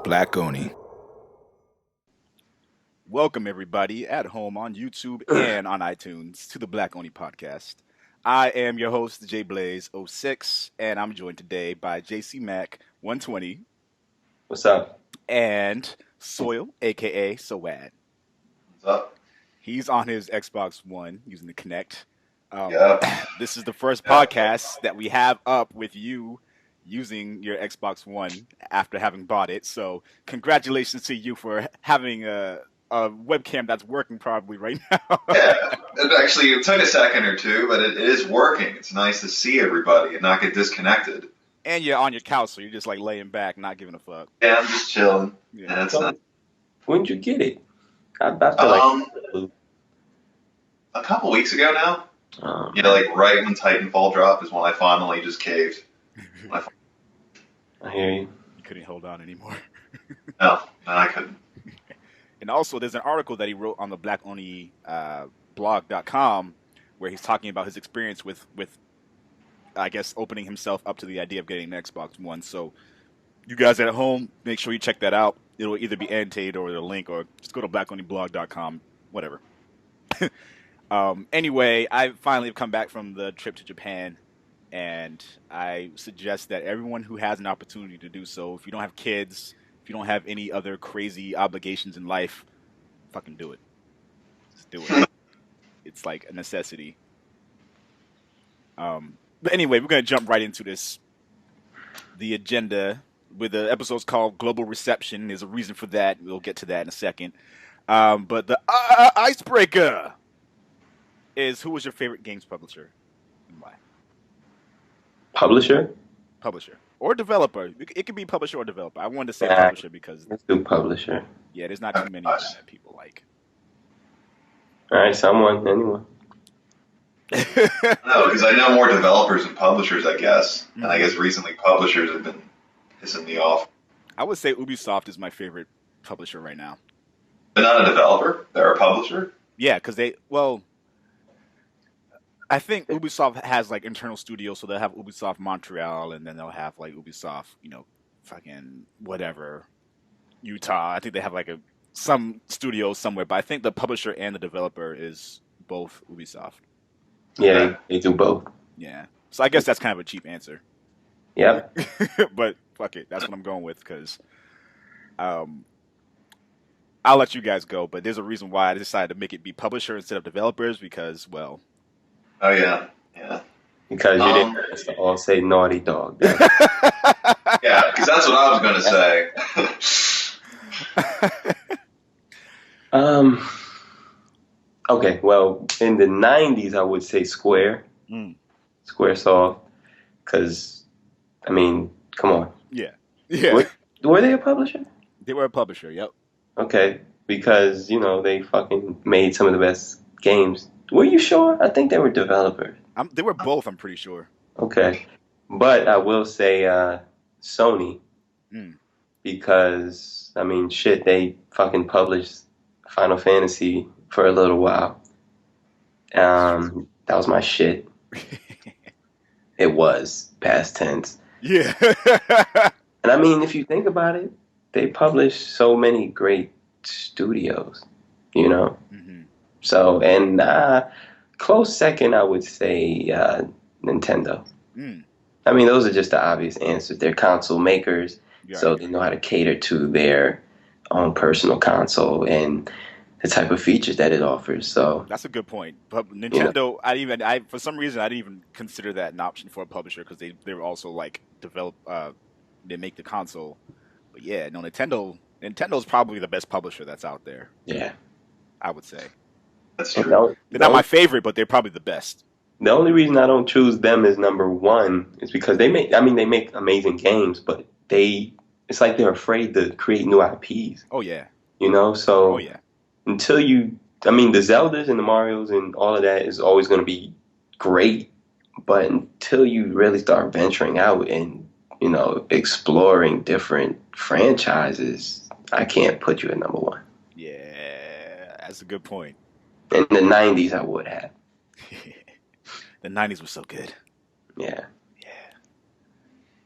Black Oni. Welcome, everybody, at home on YouTube and on iTunes to the Black Oni podcast. I am your host, J Blaze 06, and I'm joined today by JC Mac 120 What's up? and Soil, aka Sowad. What's up? He's on his Xbox One using the Kinect. Yeah. This is the first podcast that we have up with you using your Xbox One after having bought it. So, congratulations to you for having a webcam that's working probably right now. Yeah, it took a second or two, but it is working. It's nice to see everybody and not get disconnected. And you're on your couch, so you're just like laying back, not giving a fuck. Yeah, I'm just chilling. Yeah. Yeah, it's nice. When did you get it? I feel like A couple weeks ago now. um, Like right when Titanfall dropped is when I finally just caved. I hear you. You couldn't hold on anymore. No, I couldn't. And also, there's an article that he wrote on the BlackOni blog.com where he's talking about his experience with I guess opening himself up to the idea of getting an Xbox One. So you guys at home, make sure you check that out. It'll either be annotated or the link, or just go to blackonlyblog.com, whatever. Anyway, I finally have come back from the trip to Japan, and I suggest that everyone who has an opportunity to do so, if you don't have kids, if you don't have any other crazy obligations in life, fucking do it. Just do it. It's like a necessity. But anyway, we're going to jump right into this. The agenda with the episode's called Global Reception. There's a reason for that. We'll get to that in a second. But the icebreaker is, who was your favorite games publisher and why? Publisher? Publisher. Or developer. It could be publisher or developer. I wanted to say Yeah. publisher because, Let's do publisher. yeah, there's not too many of them that people like. All right, anyone. No, because I know more developers than publishers, I guess. And I guess recently publishers have been pissing me off. I would say Ubisoft is my favorite publisher right now. They're not a developer, they're a publisher. Yeah, because I think Ubisoft has like internal studios, so they'll have Ubisoft Montreal, and then they'll have like Ubisoft, fucking whatever, Utah. I think they have like some studio somewhere, but I think the publisher and the developer is both Ubisoft. Yeah, they do both. Yeah, so I guess that's kind of a cheap answer. Yep. But fuck it, that's what I'm going with because, I'll let you guys go. But there's a reason why I decided to make it be publisher instead of developers because, well. Oh, yeah. Because you didn't want us to all say Naughty Dog. Yeah, because that's what I was going to say. Okay, well, in the 90s, I would say Square. Squaresoft. Because, I mean, come on. Yeah. Were they a publisher? They were a publisher, yep. Okay, because, they fucking made some of the best games. Were you sure? I think they were developers. They were both, I'm pretty sure. Okay. But I will say Sony. Because, I mean, shit, they fucking published Final Fantasy for a little while. That was my shit. It was, past tense. Yeah. And I mean, if you think about it, they published so many great studios, So, and close second, I would say Nintendo. I mean, those are just the obvious answers. They're console makers, so they know how to cater to their own personal console and the type of features that it offers. So that's a good point. But Nintendo, I for some reason I didn't even consider that an option for a publisher because they're also like they make the console. But yeah, no, Nintendo's probably the best publisher that's out there. Yeah, I would say. That's true. They're not my favorite, but they're probably the best. The only reason I don't choose them as number one is because they make amazing games, but it's like they're afraid to create new IPs. Oh yeah. So oh yeah. Until the Zeldas and the Marios and all of that is always going to be great, but until you really start venturing out and exploring different franchises, I can't put you at number one. Yeah, that's a good point. In the 90s, I would have. The 90s were so good. Yeah.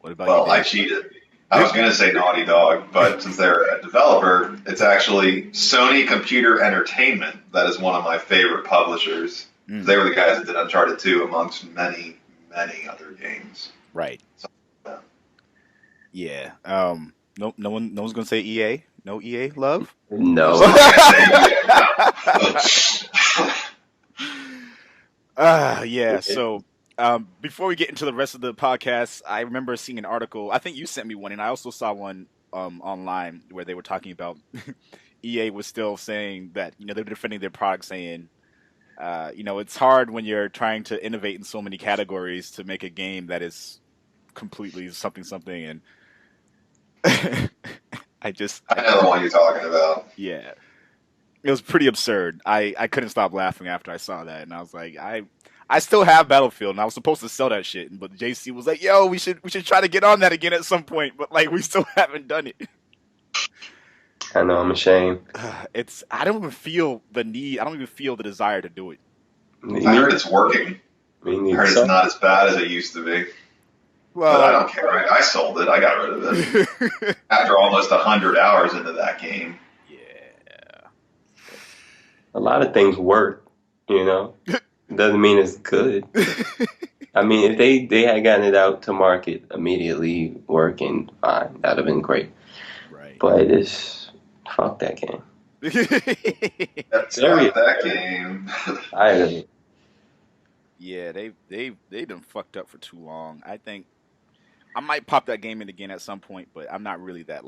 What about Well, you, I Dave? cheated. I was going to say Naughty Dog, but since they're a developer, it's actually Sony Computer Entertainment. That is one of my favorite publishers. They were the guys that did Uncharted 2, amongst many, many other games. Right. So, yeah. No one's going to say EA. No EA love. No. Yeah. So. Before we get into the rest of the podcast, I remember seeing an article. I think you sent me one, and I also saw one online where they were talking about EA was still saying that they were defending their product, saying it's hard when you're trying to innovate in so many categories to make a game that is completely something, and I know the one you're talking about. Yeah, it was pretty absurd. I couldn't stop laughing after I saw that, and I was like, I still have Battlefield, and I was supposed to sell that shit, but JC was like, "Yo, we should try to get on that again at some point," but we still haven't done it. I know, I'm ashamed. I don't even feel the need. I don't even feel the desire to do it. I heard it's working. I heard it's not as bad as it used to be. Well, but I don't care. I sold it. I got rid of it after almost 100 hours into that game. Yeah. A lot of things work, Doesn't mean it's good. I mean, if they had gotten it out to market immediately working, fine. That would have been great. Right. But it's fuck that game. That's not that game. I agree. Yeah, they done fucked up for too long. I think I might pop that game in again at some point, but I'm not really that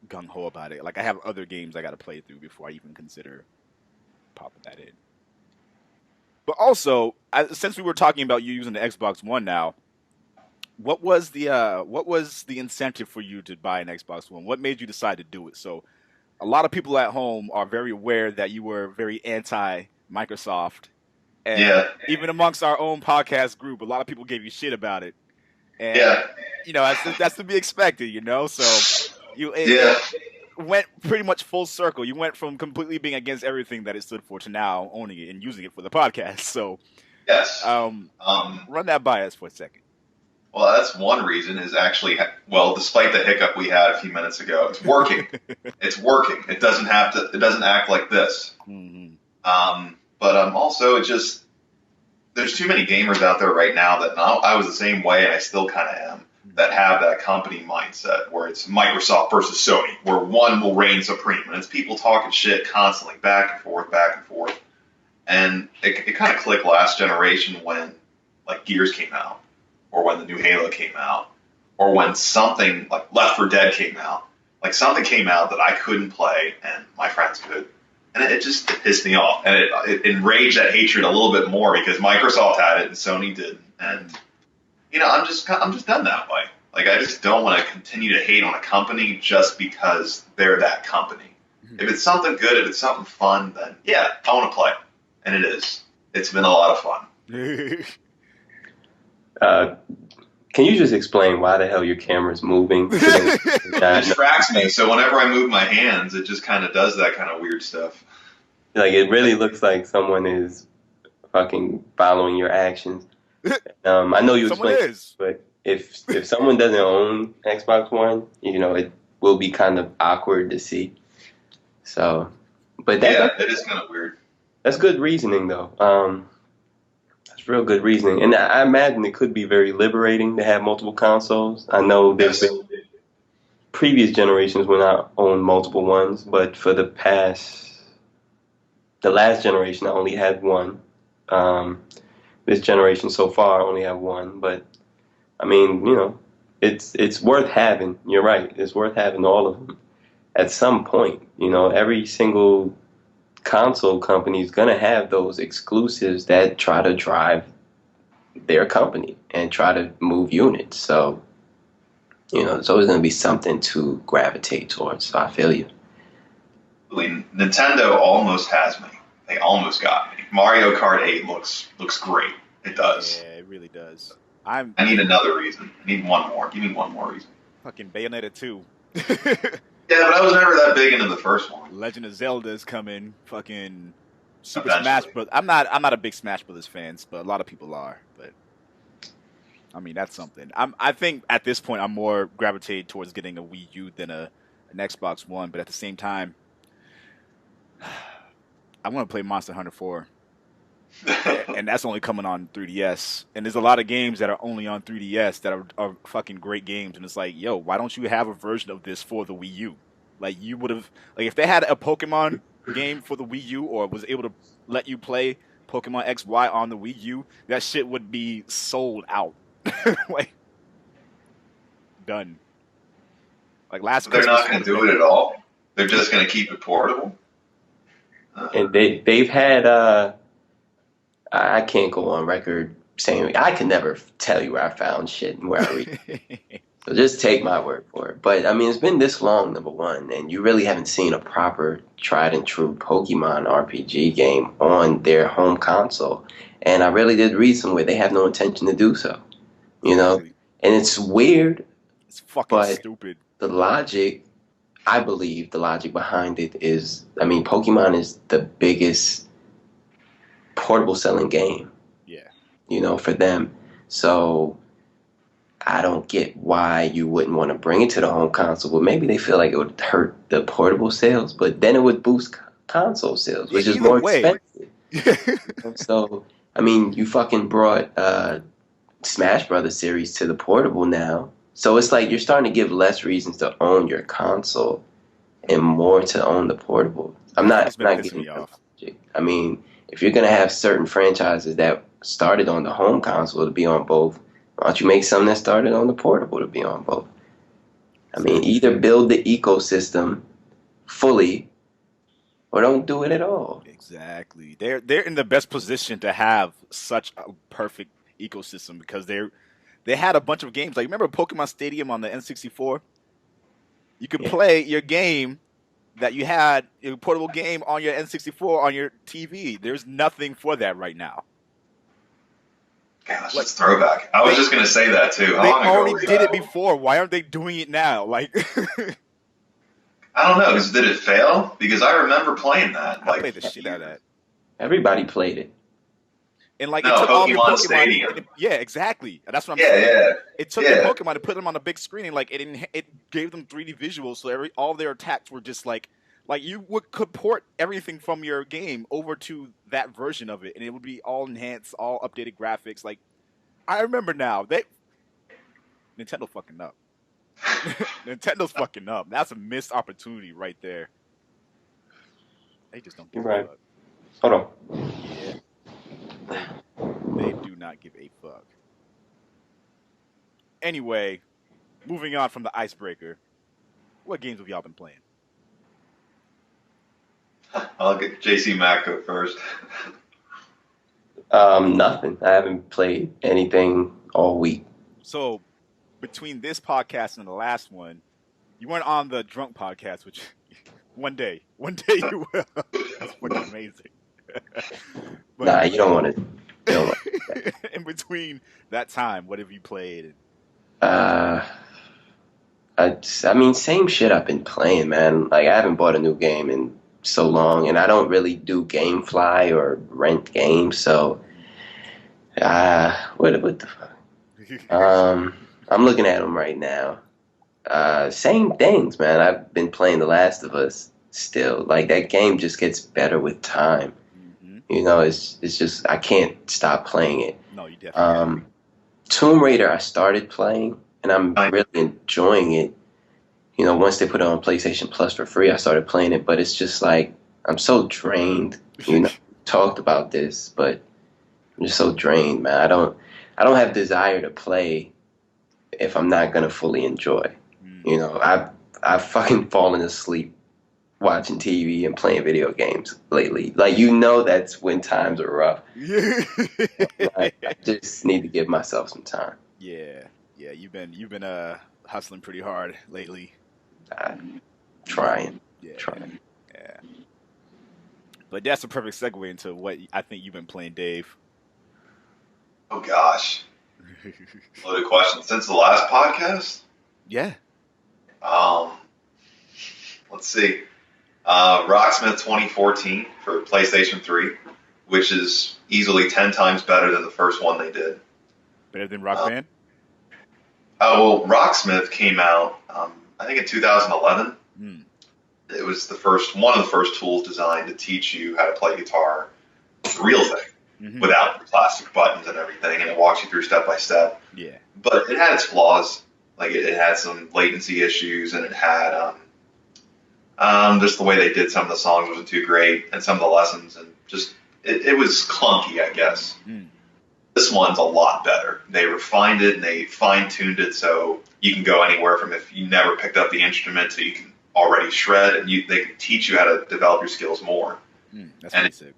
gung ho about it. I have other games I got to play through before I even consider popping that in. But also, since we were talking about you using the Xbox One now, what was the incentive for you to buy an Xbox One? What made you decide to do it? So, a lot of people at home are very aware that you were very anti-Microsoft, and even amongst our own podcast group, a lot of people gave you shit about it. And that's to be expected, So went pretty much full circle. You went from completely being against everything that it stood for to now owning it and using it for the podcast. So, yes. Run that by us for a second. Well, that's one reason is actually, despite the hiccup we had a few minutes ago, it's working. It's working. It doesn't act like this. Mm-hmm. But also there's too many gamers out there right now that I was the same way, and I still kind of am, that have that company mindset where it's Microsoft versus Sony, where one will reign supreme, and it's people talking shit constantly, back and forth. And it kind of clicked last generation when Gears came out, or when the new Halo came out, or when something like Left 4 Dead came out. Something came out that I couldn't play and my friends could. And it just pissed me off. And it enraged that hatred a little bit more because Microsoft had it and Sony didn't. And I'm just done that way. I just don't want to continue to hate on a company just because they're that company. Mm-hmm. If it's something good, if it's something fun, then I want to play. And it is. It's been a lot of fun. Can you just explain why the hell your camera's moving? It distracts me, so whenever I move my hands, it just kind of does that kind of weird stuff. It really looks like someone is fucking following your actions. I know you explained this, but if someone doesn't own Xbox One, it will be kind of awkward to see. So, but it is kind of weird. That's good reasoning, though. That's real good reasoning, and I imagine it could be very liberating to have multiple consoles. I know there's been previous generations when I owned multiple ones, but for the last generation, I only had one. This generation so far, I only have one, but I mean, it's worth having. You're right. It's worth having all of them at some point. Every single console company is going to have those exclusives that try to drive their company and try to move units. So, there's always going to be something to gravitate towards. So I feel you. Nintendo almost has me. They almost got me. Mario Kart 8 looks great. It does. Yeah, it really does. I need another reason. I need one more. Give me one more reason. Fucking Bayonetta 2. Yeah, but I was never that big into the first one. Legend of Zelda is coming. Fucking Super Smash Bros. I'm not a big Smash Brothers fan, but a lot of people are. But I mean, that's something. I think at this point I'm more gravitated towards getting a Wii U than an Xbox One. But at the same time, I want to play Monster Hunter 4. And that's only coming on 3DS. And there's a lot of games that are only on 3DS that are fucking great games. And it's like, yo, why don't you have a version of this for the Wii U? Like, you would have, like, if they had a Pokemon game for the Wii U or was able to let you play Pokemon XY on the Wii U, that shit would be sold out. Like, done. Like, last They're not going to do it at all. They're just going to keep it portable. And they've had, I can't go on record saying, I can never tell you where I found shit and where I read it. So just take my word for it. But, I mean, it's been this long, number one, and you really haven't seen a proper, tried and true Pokemon RPG game on their home console. And I really did read somewhere they have no intention to do so. You know? And it's weird. It's fucking stupid. The logic, I believe, the logic behind it is, I mean, Pokemon is the biggest portable selling game. Yeah. You know, for them. So I don't get why you wouldn't want to bring it to the home console. But maybe they feel like it would hurt the portable sales, but then it would boost console sales, which is more expensive. So, I mean, you fucking brought Smash Brothers series to the portable now. So it's like you're starting to give less reasons to own your console and more to own the portable. I'm not getting me off. I mean, if you're going to have certain franchises that started on the home console to be on both, why don't you make some that started on the portable to be on both? I mean, either build the ecosystem fully or don't do it at all. Exactly. They're in the best position to have such a perfect ecosystem because they had a bunch of games. Like, remember Pokemon Stadium on the N64? You could play your game that you had, your portable game on your N64 on your TV. There's nothing for that right now. Yeah, that's just throwback. I was just going to say that, too. They already did it before. Why aren't they doing it now? Like, I don't know. Did it fail? Because I remember playing that. I played the shit out of that. Everybody played it. And like, no, it took all your Pokemon. Stadium. Yeah, exactly. That's what I'm saying. Yeah. It took the Pokemon to put them on a big screen, and like it gave them 3D visuals, so all their attacks were just like you could port everything from your game over to that version of it, and it would be all enhanced, all updated graphics. Like, I remember now. Nintendo fucking up. Nintendo's fucking up. That's a missed opportunity right there. They just don't give a fuck. Hold on. Yeah. They do not give a fuck. Anyway, moving on from the icebreaker, what games have y'all been playing? I'll get JC Mack go first. Nothing. I haven't played anything all week. So, between this podcast and the last one, you weren't on the Drunk podcast, which one day you will. That's fucking amazing. But, nah, you don't want to. In between that time, what have you played? I mean, same shit I've been playing, man. Like, I haven't bought a new game in so long, and I don't really do GameFly or rent games, so what the fuck? I'm looking at them right now. Same things, man. I've been playing The Last of Us still. Like, that game just gets better with time. You know, it's just I can't stop playing it. No, you definitely. Tomb Raider, I started playing, and I'm really enjoying it. You know, once they put it on PlayStation Plus for free, I started playing it, but it's just like I'm so drained. You know, talked about this, but I'm just so drained, man. I don't have desire to play if I'm not gonna fully enjoy. You know, I've fucking fallen asleep watching TV and playing video games lately. Like, you know, that's when times are rough. I just need to give myself some time. Yeah. You've been hustling pretty hard lately. Trying. Yeah. But that's a perfect segue into what I think you've been playing, Dave. Oh gosh. Loaded question. Since the last podcast? Yeah. Let's see. Rocksmith 2014 for PlayStation 3, which is easily 10 times better than the first one they did. Better than Rock Band? Oh, well, Rocksmith came out, I think in 2011. Mm. It was one of the first tools designed to teach you how to play guitar the real thing, without the plastic buttons and everything, and it walks you through step by step. Yeah. But it had its flaws. Like it had some latency issues, and it had just the way they did some of the songs wasn't too great, and some of the lessons, and just it was clunky, I guess. This one's a lot better. They refined it and they fine-tuned it so you can go anywhere from if you never picked up the instrument to you can already shred, and they can teach you how to develop your skills more. That's pretty sick.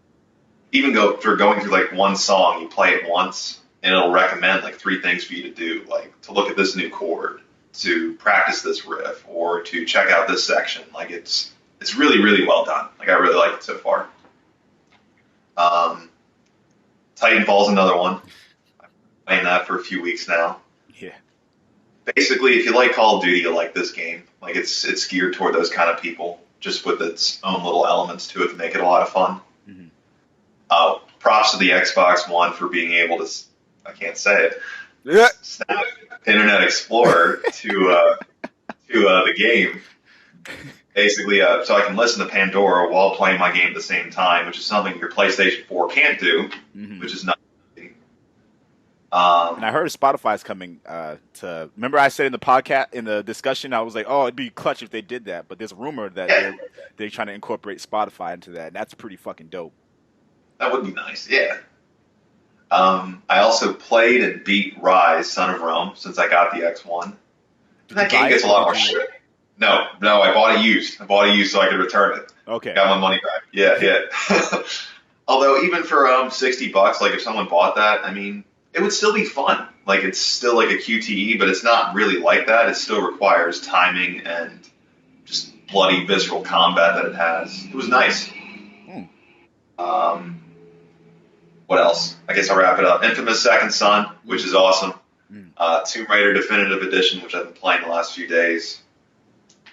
Even going through like one song, you play it once, and it'll recommend like 3 things for you to do, like to look at this new chord, to practice this riff, or to check out this section. Like it's really, really well done. Like I really like it so far. Titanfall's another one. I've been playing that for a few weeks now. Yeah. Basically, if you like Call of Duty, you'll like this game. Like it's geared toward those kind of people, just with its own little elements to it to make it a lot of fun. Props to the Xbox One for being able to, I can't say it, snap Internet Explorer to the game. Basically, so I can listen to Pandora while playing my game at the same time, which is something your PlayStation 4 can't do, which is not. And I heard Spotify's coming to. Remember, I said in the podcast, in the discussion, I was like, "Oh, it'd be clutch if they did that." But there's a rumor that they're trying to incorporate Spotify into that, and that's pretty fucking dope. That would be nice, yeah. I also played and beat Rise, Son of Rome, since I got the X1. That game gets a lot more shit. No, I bought it used. So I could return it. Okay. Got my money back. Yeah. Although even for $60, like if someone bought that, I mean, it would still be fun. Like it's still like a QTE, but it's not really like that. It still requires timing and just bloody visceral combat that it has. It was nice. What else? I guess I'll wrap it up. Infamous Second Son, which is awesome. Tomb Raider Definitive Edition, which I've been playing the last few days.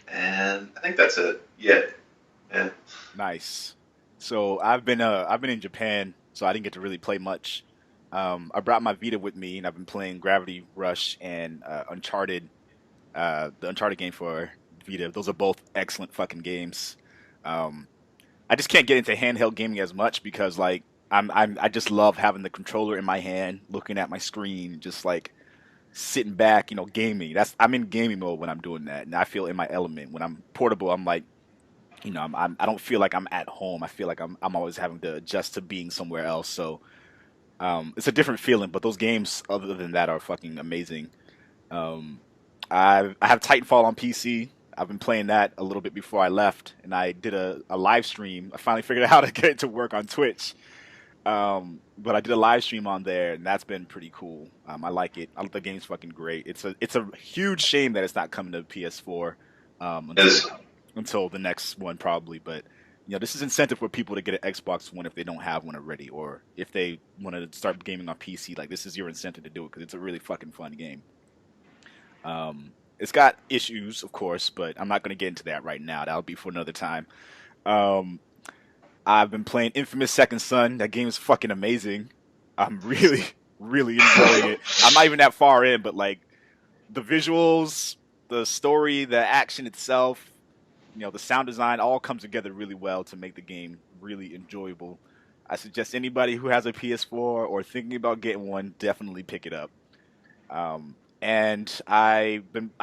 And I think that's it. Yeah. Nice. So I've been in Japan, so I didn't get to really play much. I brought my Vita with me, and I've been playing Gravity Rush and Uncharted, the Uncharted game for Vita. Those are both excellent fucking games. I just can't get into handheld gaming as much because like I just love having the controller in my hand, looking at my screen, just like sitting back, gaming. I'm in gaming mode when I'm doing that, and I feel in my element. When I'm portable, I'm like, I don't feel like I'm at home. I feel like I'm always having to adjust to being somewhere else. So it's a different feeling. But those games, other than that, are fucking amazing. I have Titanfall on PC. I've been playing that a little bit before I left, and I did a live stream. I finally figured out how to get it to work on Twitch. But I did a live stream on there, and that's been pretty cool. I like it. The game's fucking great. It's a huge shame that it's not coming to PS4 until the next one probably. But this is incentive for people to get an Xbox One if they don't have one already, or if they want to start gaming on PC. Like this is your incentive to do it because it's a really fucking fun game. It's got issues, of course, but I'm not going to get into that right now. That'll be for another time. I've been playing Infamous Second Son. That game is fucking amazing. I'm really, really enjoying it. I'm not even that far in, but like the visuals, the story, the action itself, the sound design all comes together really well to make the game really enjoyable. I suggest anybody who has a PS4 or thinking about getting one, definitely pick it up. And I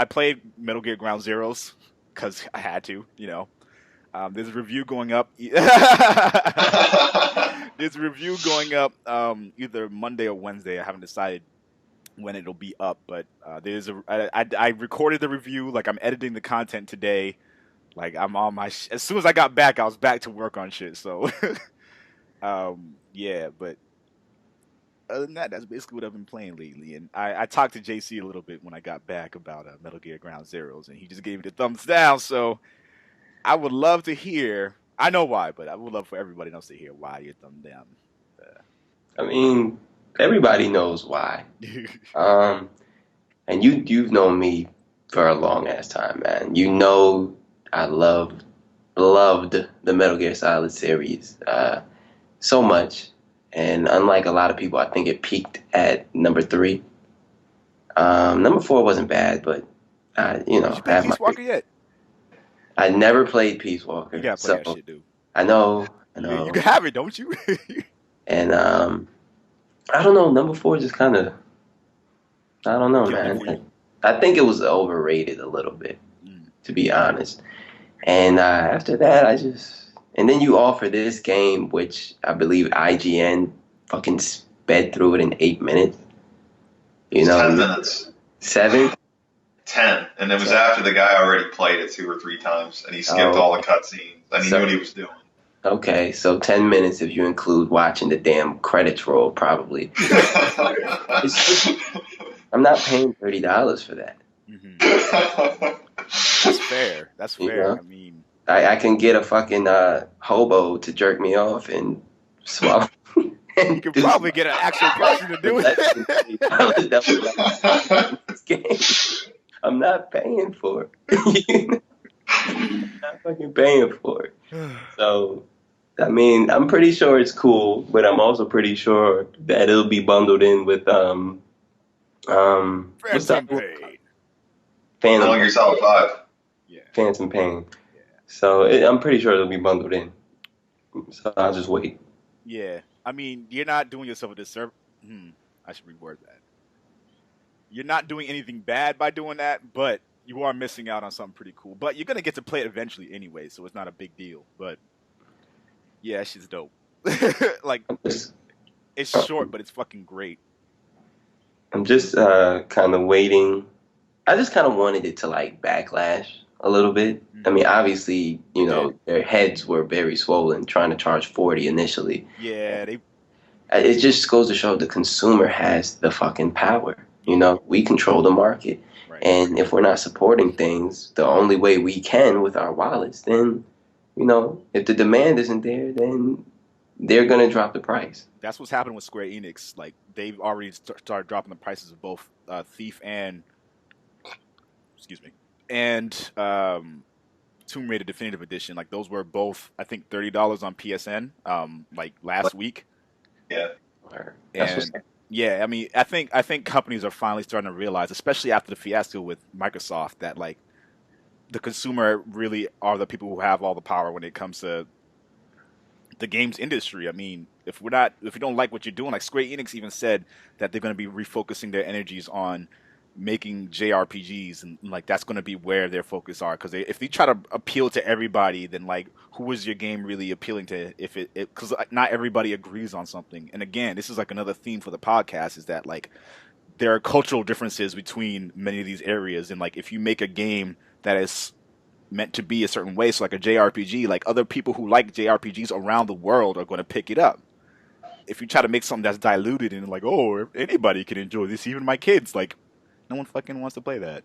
played Metal Gear Ground Zeroes because I had to, There's a review going up. There's a review going up either Monday or Wednesday. I haven't decided when it'll be up, but I recorded the review. Like I'm editing the content today. Like I'm on my. As soon as I got back, I was back to work on shit. So, yeah, but. Other than that, that's basically what I've been playing lately. And I talked to JC a little bit when I got back about Metal Gear Ground Zeroes, and he just gave me the thumbs down. So I would love to hear. I know why, but I would love for everybody else to hear why you're thumb down. I mean, everybody knows why. And you've known me for a long ass time, man. I loved the Metal Gear Solid series so much. And unlike a lot of people, I think it peaked at number 3. Number 4 wasn't bad, but you Did know, you play Peace Walker yet? I never played Peace Walker. You gotta play that shit, dude. I know. You can have it, don't you? And I don't know. Number 4 just kind of, I don't know, man. I think it was overrated a little bit, to be honest. And after that, and then you offer this game, which I believe IGN fucking sped through it in 8 minutes. 10 minutes. 7? 10. And it was after the guy already played it 2 or 3 times, and he skipped all the cutscenes, and he knew what he was doing. Okay, so 10 minutes if you include watching the damn credits roll, probably. I'm not paying $30 for that. That's fair. That's fair. I mean, I can get a fucking hobo to jerk me off and swallow. You could probably get an actual person to do it. I'm not paying for it. I'm not fucking paying for it. So, I mean, I'm pretty sure it's cool, but I'm also pretty sure that it'll be bundled in with Phantom Pain. Metal Gear Solid 5. Yeah. Phantom Pain. Yeah. So I'm pretty sure it'll be bundled in. So I'll just wait. Yeah. I mean, you're not doing yourself a disservice. I should reword that. You're not doing anything bad by doing that, but you are missing out on something pretty cool. But you're going to get to play it eventually anyway, so it's not a big deal. But, yeah, that shit's dope. Like, it's short, but it's fucking great. I'm just kind of waiting. I just kind of wanted it to, like, backlash a little bit. I mean, obviously, you know, their heads were very swollen trying to charge $40 initially. Yeah, it just goes to show the consumer has the fucking power. You know, we control the market. Right. And if we're not supporting things the only way we can with our wallets, then, you know, if the demand isn't there, then they're going to drop the price. That's what's happening with Square Enix. Like, they've already started dropping the prices of both Thief and Tomb Raider Definitive Edition. Like, those were both, I think, $30 on PSN, like last week. Yeah. And yeah, I mean, I think companies are finally starting to realize, especially after the fiasco with Microsoft, that like the consumer really are the people who have all the power when it comes to the games industry. I mean, if you don't like what you're doing, like Square Enix even said that they're going to be refocusing their energies on making JRPGs, and like that's going to be where their focus are, because if they try to appeal to everybody, then like who is your game really appealing to? If it because not everybody agrees on something. And again, this is like another theme for the podcast, is that like there are cultural differences between many of these areas, and like if you make a game that is meant to be a certain way, so like a JRPG, like other people who like JRPGs around the world are going to pick it up. If you try to make something that's diluted and like, oh, anybody can enjoy this, even my kids, like no one fucking wants to play that.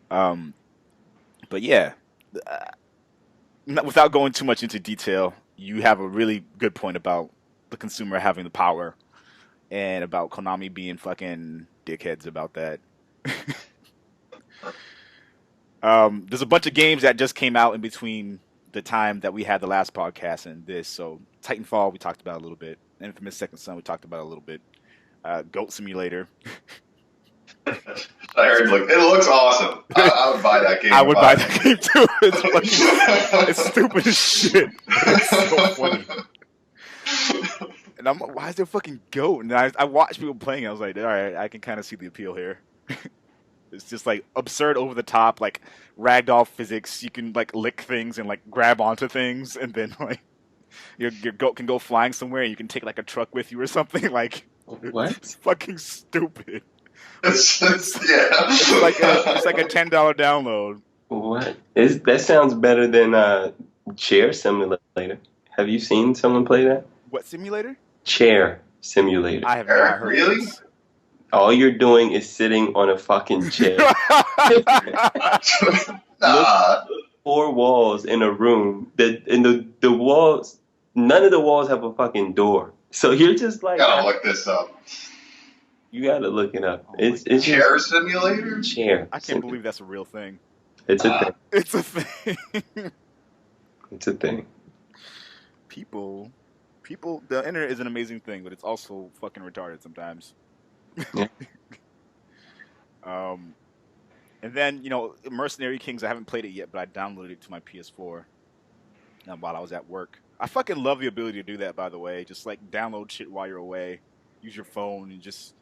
But yeah, without going too much into detail, you have a really good point about the consumer having the power, and about Konami being fucking dickheads about that. There's a bunch of games that just came out in between the time that we had the last podcast and this. So Titanfall, we talked about a little bit. Infamous Second Son, we talked about a little bit. Goat Simulator. I heard it looks awesome. I would buy that game. I would buy that game too. It's stupid as shit. It's so funny. And I'm like, why is there fucking goat? And I watched people playing. I was like, all right, I can kind of see the appeal here. It's just like absurd, over the top, like ragdoll physics. You can like lick things and like grab onto things, and then like your goat can go flying somewhere, and you can take like a truck with you or something. Like, what? It's fucking stupid. It's like a $10 download. What? That sounds better than Chair Simulator. Have you seen someone play that? What simulator? Chair Simulator. I have not heard. Really? This. All you're doing is sitting on a fucking chair. Nah. 4 walls in a room. The walls, none of the walls have a fucking door. So you're just like, gotta look this up. You gotta look it up. It's Chair Simulator? Chair. I can't believe that's a real thing. It's a thing. It's a thing. It's a thing. People, the internet is an amazing thing, but it's also fucking retarded sometimes. Yeah. And then Mercenary Kings. I haven't played it yet, but I downloaded it to my PS4 while I was at work. I fucking love the ability to do that. By the way, just like download shit while you're away, use your phone, and just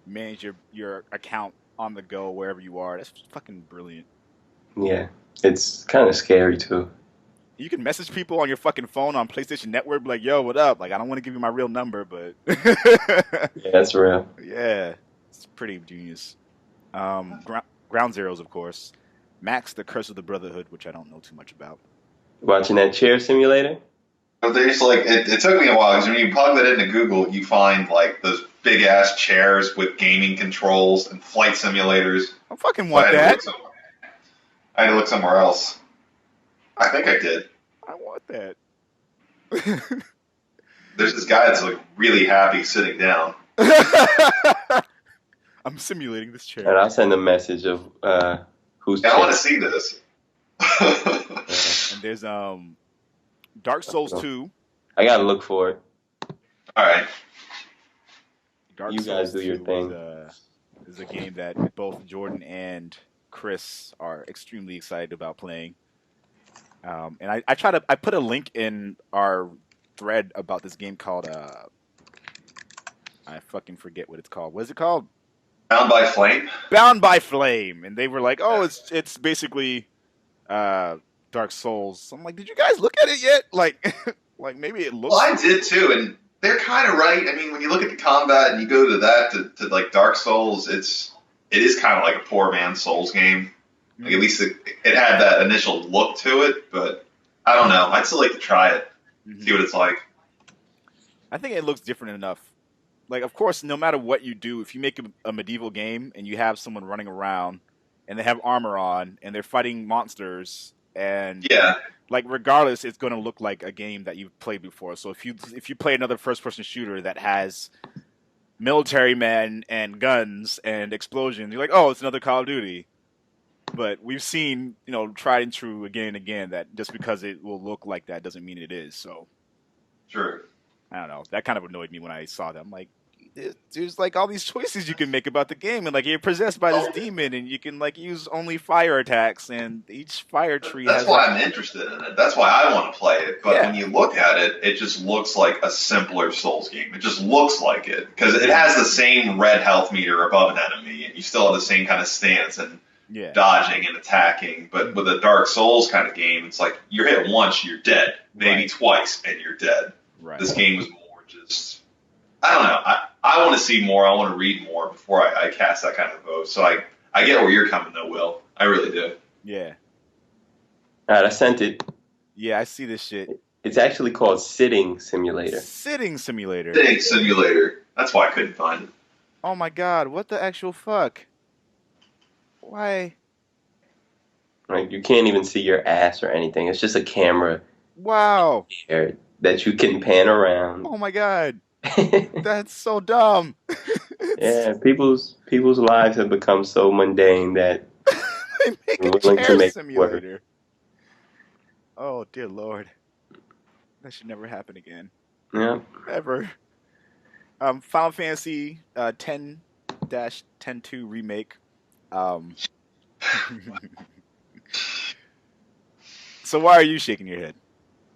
manage your account on the go wherever you are. That's fucking brilliant. Yeah, it's kind of scary too. You can message people on your fucking phone on PlayStation Network, be like, "Yo, what up?" Like, I don't want to give you my real number, but Yeah, that's real. yeah, it's pretty genius. Ground Zeroes, of course. Max, The Curse of the Brotherhood, which I don't know too much about. Watching that chair simulator? But there's like it took me a while because when you plug that into Google, you find like those big ass chairs with gaming controls and flight simulators. I fucking want that. I had to look somewhere else. I think I did. I want that. There's this guy that's like really happy sitting down. I'm simulating this chair. And I'll send a message of who's. I want to see this. And there's Dark Souls 2. I gotta look for it. All right. You guys do your thing. Is a game that both Jordan and Chris are extremely excited about playing. And I put a link in our thread about this game called I fucking forget what it's called. What is it called? Bound by Flame. Bound by Flame, and they were like, "Oh, it's basically Dark Souls." I'm like, "Did you guys look at it yet? Like, like maybe it looks." Well, I did too, and they're kind of right. I mean, when you look at the combat and you go to that to like Dark Souls, it is kind of like a poor man's Souls game. Like at least it had that initial look to it, but I don't know. I'd still like to try it, see what it's like. I think it looks different enough. Like, of course, no matter what you do, if you make a medieval game and you have someone running around and they have armor on and they're fighting monsters and like regardless, it's going to look like a game that you've played before. So if you play another first-person shooter that has military men and guns and explosions, you're like, oh, it's another Call of Duty. But we've seen, tried and true again and again that just because it will look like that doesn't mean it is. So, sure. I don't know. That kind of annoyed me when I saw that. I'm like, there's like all these choices you can make about the game, and like you're possessed by this demon, and you can like use only fire attacks, and each fire tree. That's why I'm interested in it. That's why I want to play it. But when you look at it, it just looks like a simpler Souls game. It just looks like it because it has the same red health meter above an enemy, and you still have the same kind of stance and dodging and attacking. But with a Dark Souls kind of game, it's like you're hit once, you're dead. Maybe twice, and you're dead. Right. This game was more just, I don't know. I want to see more. I want to read more before I cast that kind of vote. So I get where you're coming though, Will. I really do. Yeah. All right, I sent it. Yeah, I see this shit. It's actually called Sitting Simulator. Sitting Simulator. Sitting Simulator. That's why I couldn't find it. Oh my god, what the actual fuck? Why? Like, you can't even see your ass or anything. It's just a camera. Wow. That you can pan around. Oh my god. That's so dumb. Yeah, people's lives have become so mundane that they make a chair simulator. Work. Oh dear Lord. That should never happen again. Yeah. Ever. Final Fantasy 10-10-2 remake. So why are you shaking your head?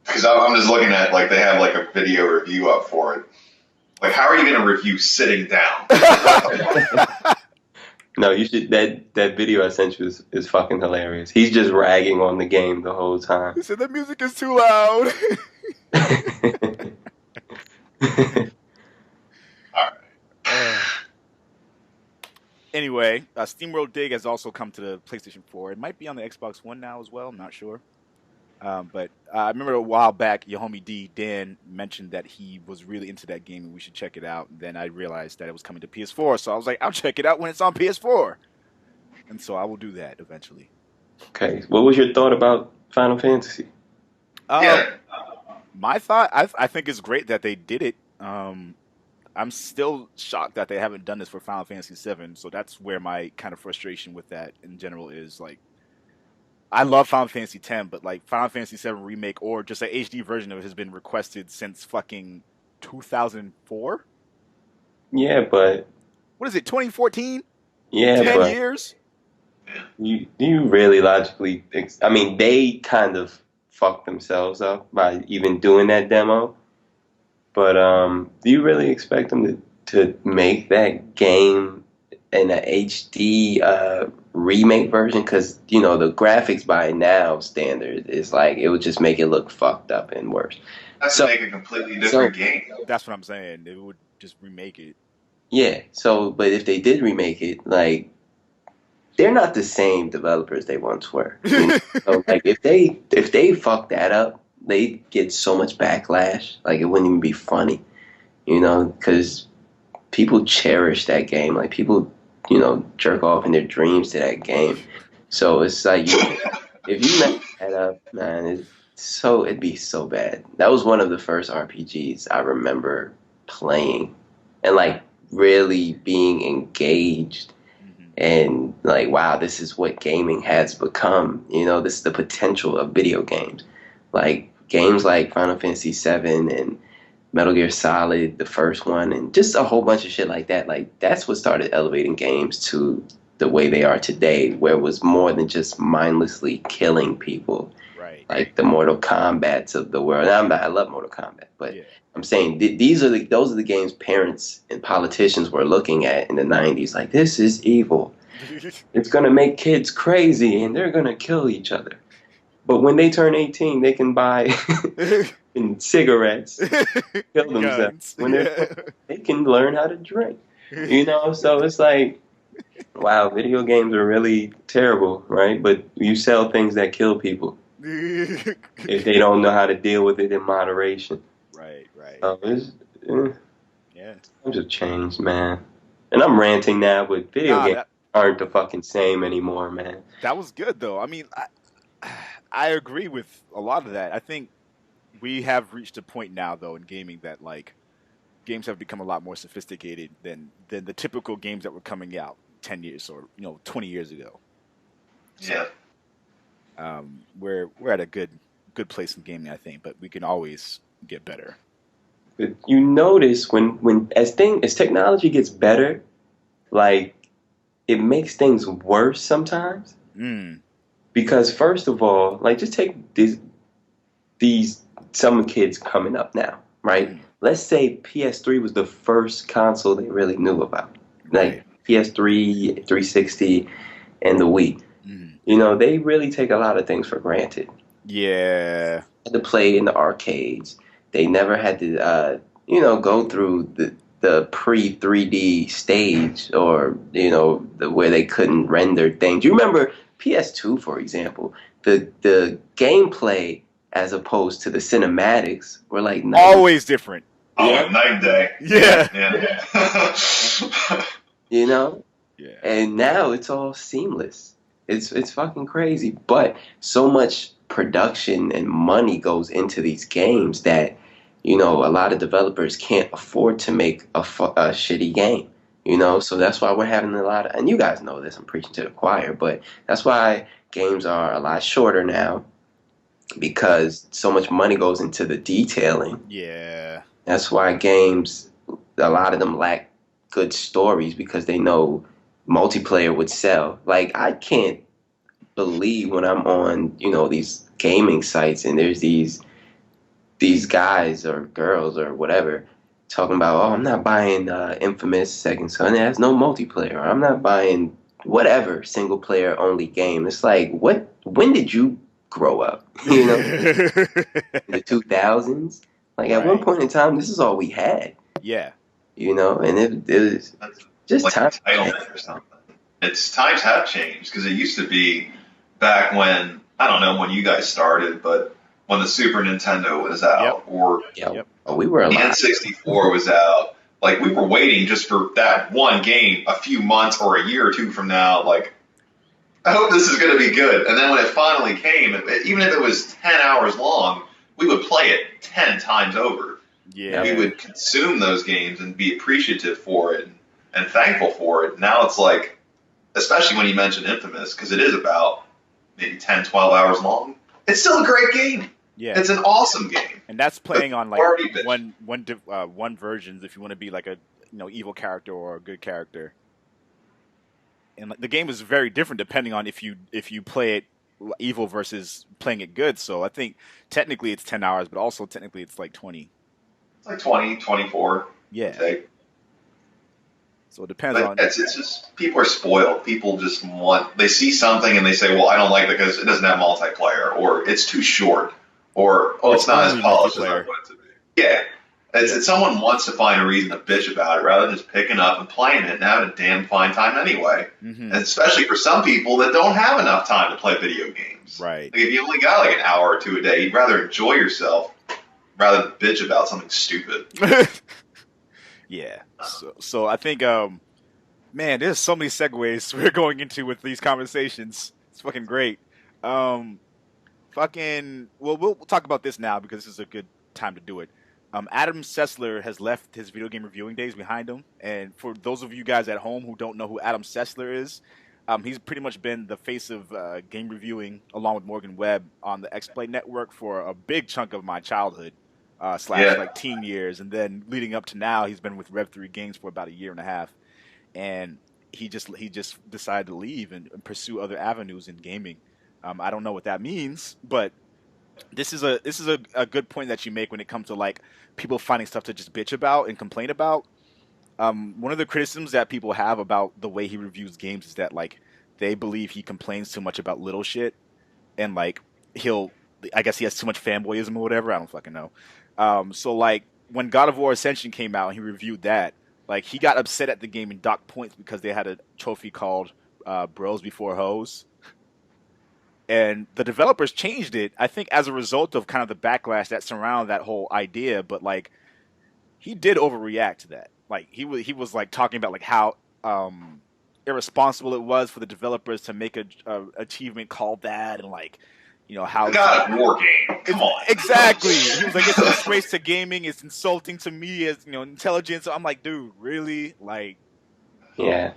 Because I'm just looking at, like, they have, like, a video review up for it. Like, how are you going to review sitting down? No, you should. That video I sent you is fucking hilarious. He's just ragging on the game the whole time. He said the music is too loud. All right. Anyway, SteamWorld Dig has also come to the PlayStation 4. It might be on the Xbox One now as well. I'm not sure. But I remember a while back, your homie Dan mentioned that he was really into that game and we should check it out. And then I realized that it was coming to PS4, so I was like, I'll check it out when it's on PS4. And so I will do that eventually. Okay, what was your thought about Final Fantasy? My thought, I think it's great that they did it. I'm still shocked that they haven't done this for Final Fantasy VII, so that's where my kind of frustration with that in general is. Like, I love Final Fantasy X, but like Final Fantasy VII Remake or just an HD version of it has been requested since fucking 2004. Yeah, but what is it, 2014? Yeah, 10 but years? you really logically? I mean, they kind of fucked themselves up by even doing that demo. But do you really expect them to make that game in a HD remake version? Because the graphics by now standard is like it would just make it look fucked up and worse. That's to make a completely different game. That's what I'm saying. They would just remake it. Yeah. So, but if they did remake it, like they're not the same developers they once were. So, like if they fuck that up, they get so much backlash. Like it wouldn't even be funny, because people cherish that game. Like people, jerk off in their dreams to that game. So it's like if you mess that up, man, it'd be so bad. That was one of the first RPGs I remember playing, and like really being engaged. And like, wow, this is what gaming has become. This is the potential of video games. Like games like Final Fantasy VII and Metal Gear Solid, the first one, and just a whole bunch of shit like that. Like that's what started elevating games to the way they are today, where it was more than just mindlessly killing people. Right. Like the Mortal Kombats of the world. And I love Mortal Kombat, but yeah. I'm saying those are the games parents and politicians were looking at in the 90s. Like, this is evil. It's going to make kids crazy, and they're going to kill each other. But when they turn 18, they can buy cigarettes, kill themselves. When they can learn how to drink. So it's like, wow, video games are really terrible, right? But you sell things that kill people if they don't know how to deal with it in moderation. Right. Yeah. Times have changed, man. And I'm ranting now, but video games aren't the fucking same anymore, man. That was good, though. I mean, I agree with a lot of that. I think we have reached a point now, though, in gaming that, like, games have become a lot more sophisticated than the typical games that were coming out 10 years or, 20 years ago. So, yeah. We're at a good place in gaming, I think, but we can always get better. But you notice when as technology gets better, like it makes things worse sometimes. Because first of all, like just take these some kids coming up now, right? Let's say PS3 was the first console they really knew about, like PS3, 360, and the Wii. They really take a lot of things for granted. Yeah. Had to play in the arcades. They never had to, go through the pre-3D stage or, where they couldn't render things. You remember PS2, for example, the gameplay as opposed to the cinematics were like always different. Oh, night and day. Yeah. Yeah. And now it's all seamless. It's fucking crazy. But so much production and money goes into these games that, a lot of developers can't afford to make a shitty game. So that's why we're having a lot of, and you guys know this, I'm preaching to the choir, but that's why games are a lot shorter now, because so much money goes into the detailing. Yeah. That's why games, a lot of them lack good stories, because they know multiplayer would sell. Like, I can't believe when I'm on, these gaming sites and there's these guys or girls or whatever talking about, oh, I'm not buying Infamous Second Son, it has no multiplayer. I'm not buying whatever single player only game. It's like, when did you grow up? In the 2000s? Like at one point in time, this is all we had. Yeah. And it was just like time. Entitlement or something. Times have changed, because it used to be back when, I don't know when you guys started, but when the Super Nintendo was out, or we were the N64 was out, like we were waiting just for that one game a few months or a year or two from now, like, I hope this is going to be good. And then when it finally came, even if it was 10 hours long, we would play it 10 times over. Yeah. We would consume those games and be appreciative for it and thankful for it. Now it's like, especially when you mention Infamous, because it is about maybe 10, 12 hours long, it's still a great game. Yeah. It's an awesome game. And that's playing on like one versions if you want to be like evil character or a good character. And like, the game is very different depending on if you play it evil versus playing it good. So I think technically it's 10 hours, but also technically it's like 20. It's like 20, 24. Yeah. So it depends on. It's just people are spoiled. People just they see something and they say, well, I don't like it because it doesn't have multiplayer, or it's too short, or it's not as polished as I want it to be. Yeah. It's someone wants to find a reason to bitch about it rather than just picking up and playing it and having a damn fine time anyway. Mm-hmm. And especially for some people that don't have enough time to play video games. Right. Like if you only got like an hour or two a day, you'd rather enjoy yourself rather than bitch about something stupid. Yeah. So I think, man, there's so many segues we're going into with these conversations. It's fucking great. We'll talk about this now because this is a good time to do it. Adam Sessler has left his video game reviewing days behind him. And for those of you guys at home who don't know who Adam Sessler is, he's pretty much been the face of game reviewing along with Morgan Webb on the X-Play Network for a big chunk of my childhood. Like teen years, and then leading up to now, he's been with Rev3 Games for about a year and a half, and he just decided to leave and pursue other avenues in gaming. I don't know what that means, but this is a good point that you make when it comes to like people finding stuff to just bitch about and complain about. One of the criticisms that people have about the way he reviews games is that like they believe he complains too much about little shit, and like I guess he has too much fanboyism or whatever. I don't fucking know. So like when God of War Ascension came out and he reviewed that, like he got upset at the game and docked points because they had a trophy called Bros Before Hoes. And the developers changed it, I think, as a result of kind of the backlash that surrounded that whole idea. But like he did overreact to that. Like he was like talking about like how irresponsible it was for the developers to make a achievement called that, and like, you know, how the God of War game. Come on. Exactly. He was like, it's a disgrace to gaming. It's insulting to me as, you know, intelligence. So I'm like, dude, really? Like, yeah.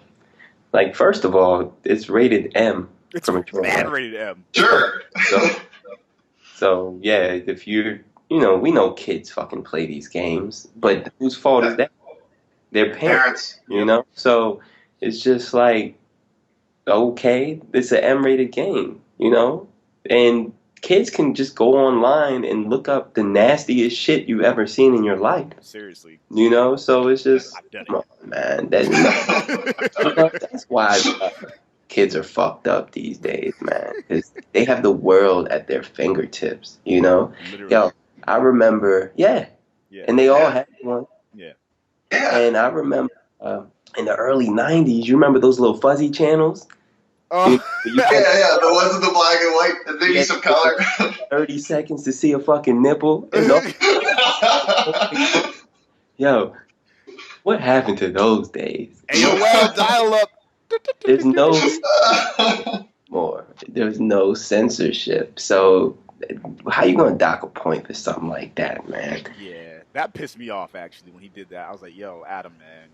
Like, first of all, it's rated M. It's rated M. Sure. So yeah, if we know kids fucking play these games, but whose fault is that? Their parents. You know? So it's just like, okay, it's an M-rated game, you know? And kids can just go online and look up the nastiest shit you've ever seen in your life. Seriously. You know? So it's just, come on, man. That's why kids are fucked up these days, man. Because they have the world at their fingertips, you know? Literally. Yo, I remember, and they all had one. Yeah. And I remember in the early 90s, you remember those little fuzzy channels? Oh. The ones with the black and white and maybe some color. 30 seconds to see a fucking nipple. Yo, what happened to those days? AOL dial-up. There's no more. There's no censorship. So how you gonna dock a point for something like that, man? Yeah, that pissed me off actually when he did that. I was like, yo, Adam, man.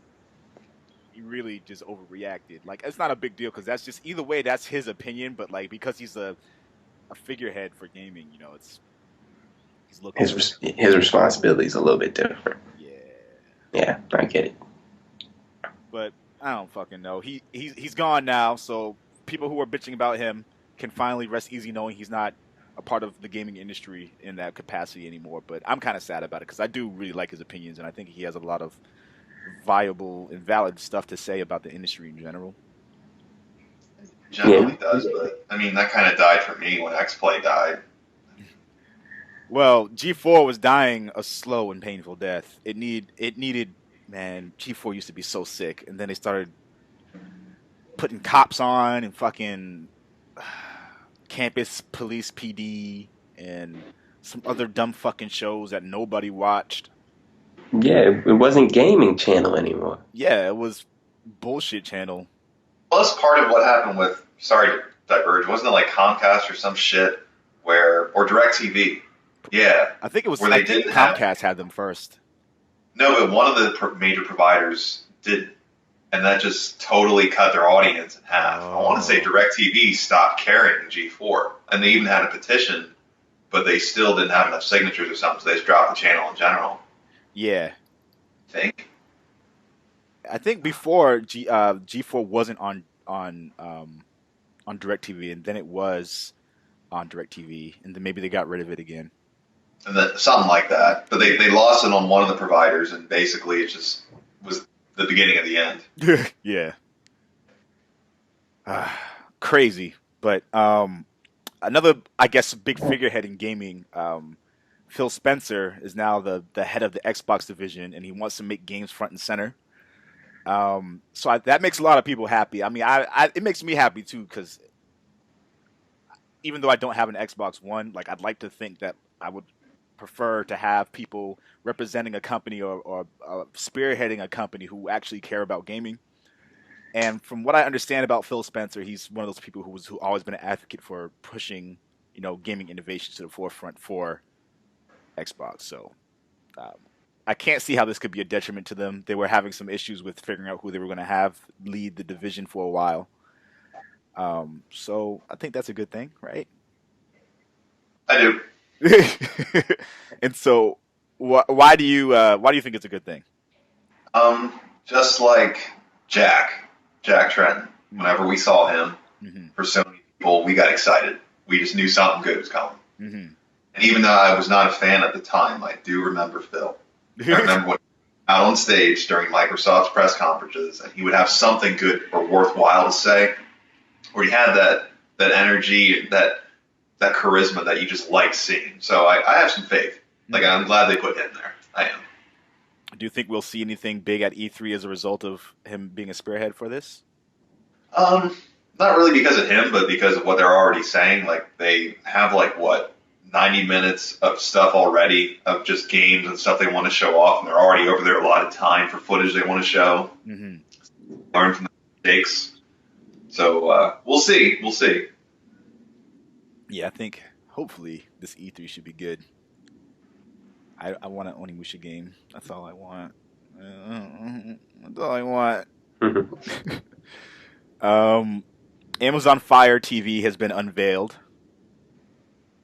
He really just overreacted. Like, it's not a big deal because that's just, either way, that's his opinion. But like, because he's a figurehead for gaming, you know, he's looking. His responsibility is a little bit different. Yeah, I get it. But I don't fucking know. He's gone now, so people who are bitching about him can finally rest easy knowing he's not a part of the gaming industry in that capacity anymore. But I'm kind of sad about it because I do really like his opinions, and I think he has a lot of viable and valid stuff to say about the industry in general. Generally does, but I mean that kind of died for me when X-Play died. Well, G4 was dying a slow and painful death. It needed, man, G4 used to be so sick, and then they started putting cops on and fucking Campus Police PD and some other dumb fucking shows that nobody watched. Yeah, it wasn't Gaming Channel anymore. Yeah, it was Bullshit Channel. Well, that's part of what happened with, sorry to diverge, wasn't it like Comcast or some shit or DirecTV? Yeah. I think it was, I think Comcast had them first. No, but one of the major providers did, and that just totally cut their audience in half. I want to say DirecTV stopped carrying G4, and they even had a petition, but they still didn't have enough signatures or something, so they just dropped the channel in general. Yeah. I think. I think before G4 wasn't on DirecTV, and then it was on DirecTV, and then maybe they got rid of it again. And then something like that. But they lost it on one of the providers, and basically it just was the beginning of the end. Yeah. Crazy. But another, I guess, big figurehead in gaming, Phil Spencer, is now the head of the Xbox division, and he wants to make games front and center. So that makes a lot of people happy. I mean, it makes me happy too, because even though I don't have an Xbox One, like I'd like to think that I would prefer to have people representing a company or spearheading a company who actually care about gaming. And from what I understand about Phil Spencer, he's one of those people who always been an advocate for pushing, gaming innovations to the forefront for Xbox. So I can't see how this could be a detriment to them. They were having some issues with figuring out who they were going to have lead the division for a while. So I think that's a good thing, right? I do. And so, why do you think it's a good thing? Just like Jack Tretton. Whenever we saw him, for so many people, we got excited. We just knew something good was coming. And even though I was not a fan at the time, I do remember Phil. I remember when out on stage during Microsoft's press conferences, and he would have something good or worthwhile to say, where he had that energy, that charisma that you just like seeing. So I have some faith. Like, I'm glad they put him there. I am. Do you think we'll see anything big at E3 as a result of him being a spearhead for this? Not really because of him, but because of what they're already saying. Like, they have 90 minutes of stuff already, of just games and stuff they want to show off, and they're already over there a lot of time for footage they want to show. Learn from the mistakes. So we'll see. We'll see. Yeah, I think hopefully this E3 should be good. I want an Onimusha game. That's all I want. That's all I want. Amazon Fire TV has been unveiled.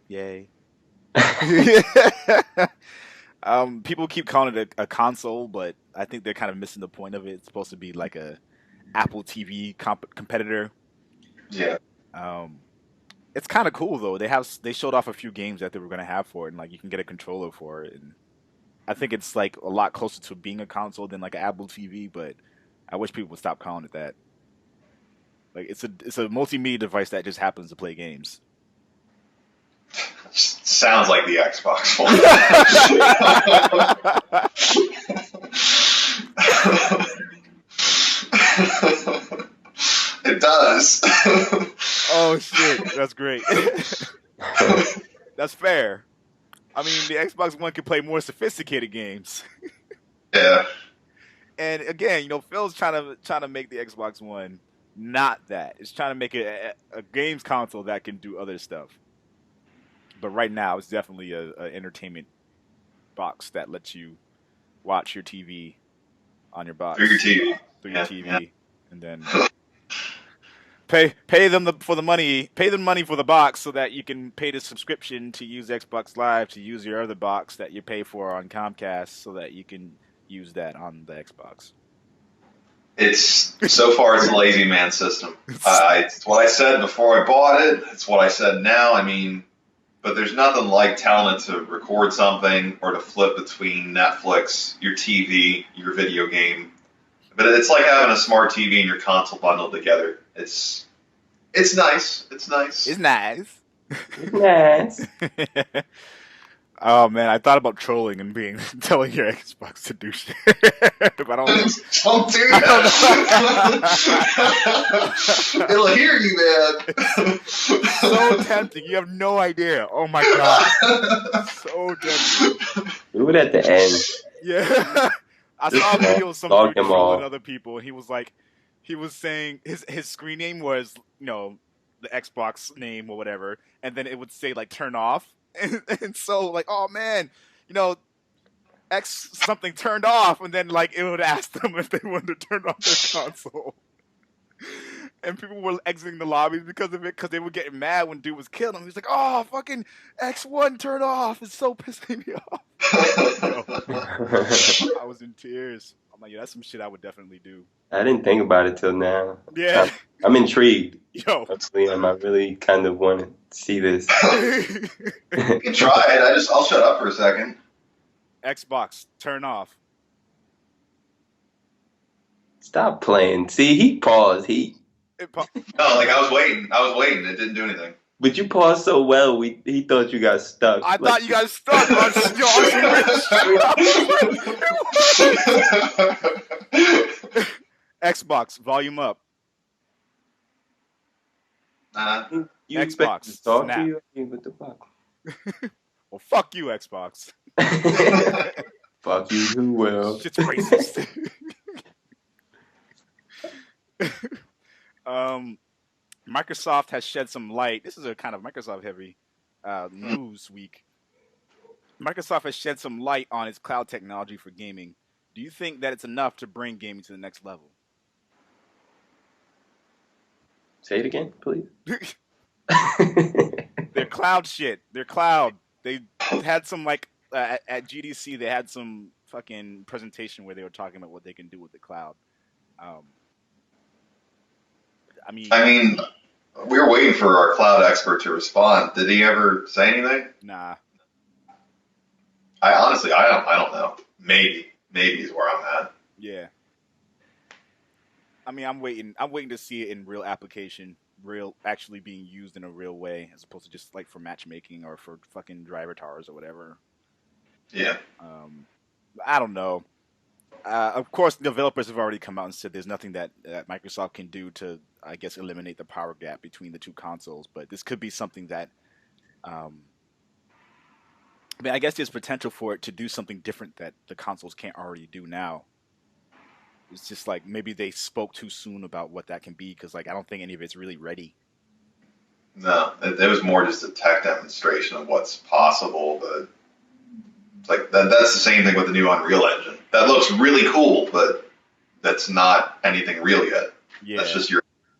Yay. People keep calling it a console, but I think they're kind of missing the point of it. It's supposed to be like a Apple TV competitor. Yeah. It's kind of cool though. They showed off a few games that they were going to have for it, and you can get a controller for it. And I think it's a lot closer to being a console than an Apple TV. But I wish people would stop calling it that. It's a multimedia device that just happens to play games. Sounds like the Xbox One. It does. Oh shit, that's great. That's fair. I mean, the Xbox One can play more sophisticated games. Yeah. And again, Phil's trying to make the Xbox One not that. It's trying to make it a games console that can do other stuff. But right now, it's definitely a entertainment box that lets you watch your TV on your box. Through your TV. Yeah. And then pay them for the money. Pay them money for the box so that you can pay the subscription to use Xbox Live to use your other box that you pay for on Comcast so that you can use that on the Xbox. It's a lazy man system. It's what I said before I bought it. It's what I said now. I mean, but there's nothing like telling it to record something or to flip between Netflix, your TV, your video game. But it's like having a smart TV and your console bundled together. It's nice. It's nice. It's nice. Nice. Oh man, I thought about trolling and telling your Xbox to do shit, but I don't do that. It'll hear you, man. So tempting. You have no idea. Oh my god, so tempting. Do it at the end. Yeah, I saw a video of some dude trolling other people, and he was saying his screen name was the Xbox name or whatever, and then it would say turn off. And so, oh man, X something turned off, and then it would ask them if they wanted to turn off their console. And people were exiting the lobbies because of it, because they were getting mad when dude was killing him. He's like, "Oh, fucking X1 turned off! It's so pissing me off." I was in tears. I'm like, yeah, that's some shit I would definitely do. I didn't think about it till now. Yeah. I'm intrigued. Yo. Liam, I really kind of want to see this. You can try it. I'll shut up for a second. Xbox, turn off. Stop playing. See, he paused. No, like I was waiting. It didn't do anything. But you paused so well, he thought you got stuck. I thought you got stuck on Xbox, volume up. You Xbox, to talk snap. to you? What the fuck? Well, fuck you, Xbox. Fuck you, who will? Shit's racist. Microsoft has shed some light. This is a kind of Microsoft heavy news week. Microsoft has shed some light on its cloud technology for gaming. Do you think that it's enough to bring gaming to the next level? Say it again, please. Their cloud shit. Their cloud. They had some at GDC. They had some fucking presentation where they were talking about what they can do with the cloud. I mean, we were waiting for our cloud expert to respond. Did he ever say anything? Nah. I honestly, I don't know. Maybe is where I'm at. Yeah. I mean, I'm waiting to see it in real application, actually being used in a real way, as opposed to just like for matchmaking or for fucking driver towers or whatever. Yeah. I don't know. Of course, developers have already come out and said there's nothing that Microsoft can do to, I guess, eliminate the power gap between the two consoles. But this could be something that, I mean, I guess there's potential for it to do something different that the consoles can't already do now. It's just like maybe they spoke too soon about what that can be because, like, I don't think any of it's really ready. No, it was more just a tech demonstration of what's possible, but like that's the same thing with the new Unreal Engine. That looks really cool, but that's not anything real yet. Yeah. That's just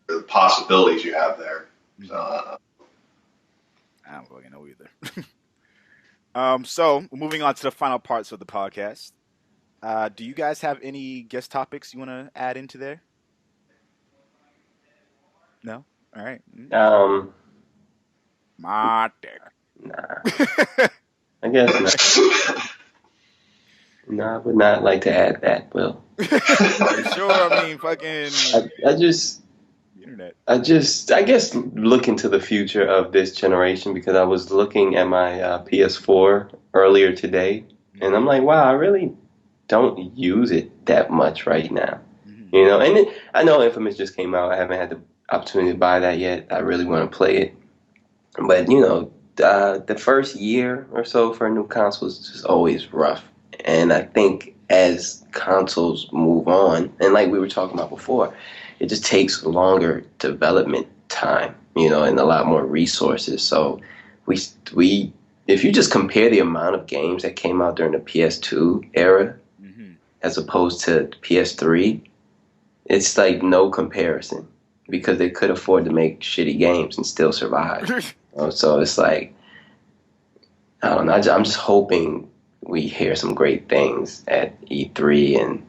the possibilities you have there. So, I don't fucking know either. So moving on to the final parts of the podcast. Do you guys have any guest topics you want to add into there? No? All right. My dick. Nah. I guess not. No, I would not like to add that, Will. Sure, I mean, fucking... I guess look into the future of this generation because I was looking at my PS4 earlier today, and I'm like, wow, I really don't use it that much right now. Mm-hmm. You know, and I know Infamous just came out. I haven't had the opportunity to buy that yet. I really want to play it. But, you know, the first year or so for a new console is just always rough. And I think as consoles move on, and like we were talking about before, it just takes longer development time, you know, and a lot more resources. So we if you just compare the amount of games that came out during the PS2 era as opposed to PS3, it's like no comparison because they could afford to make shitty games and still survive. So it's like, I don't know, I'm just hoping we hear some great things at E3, and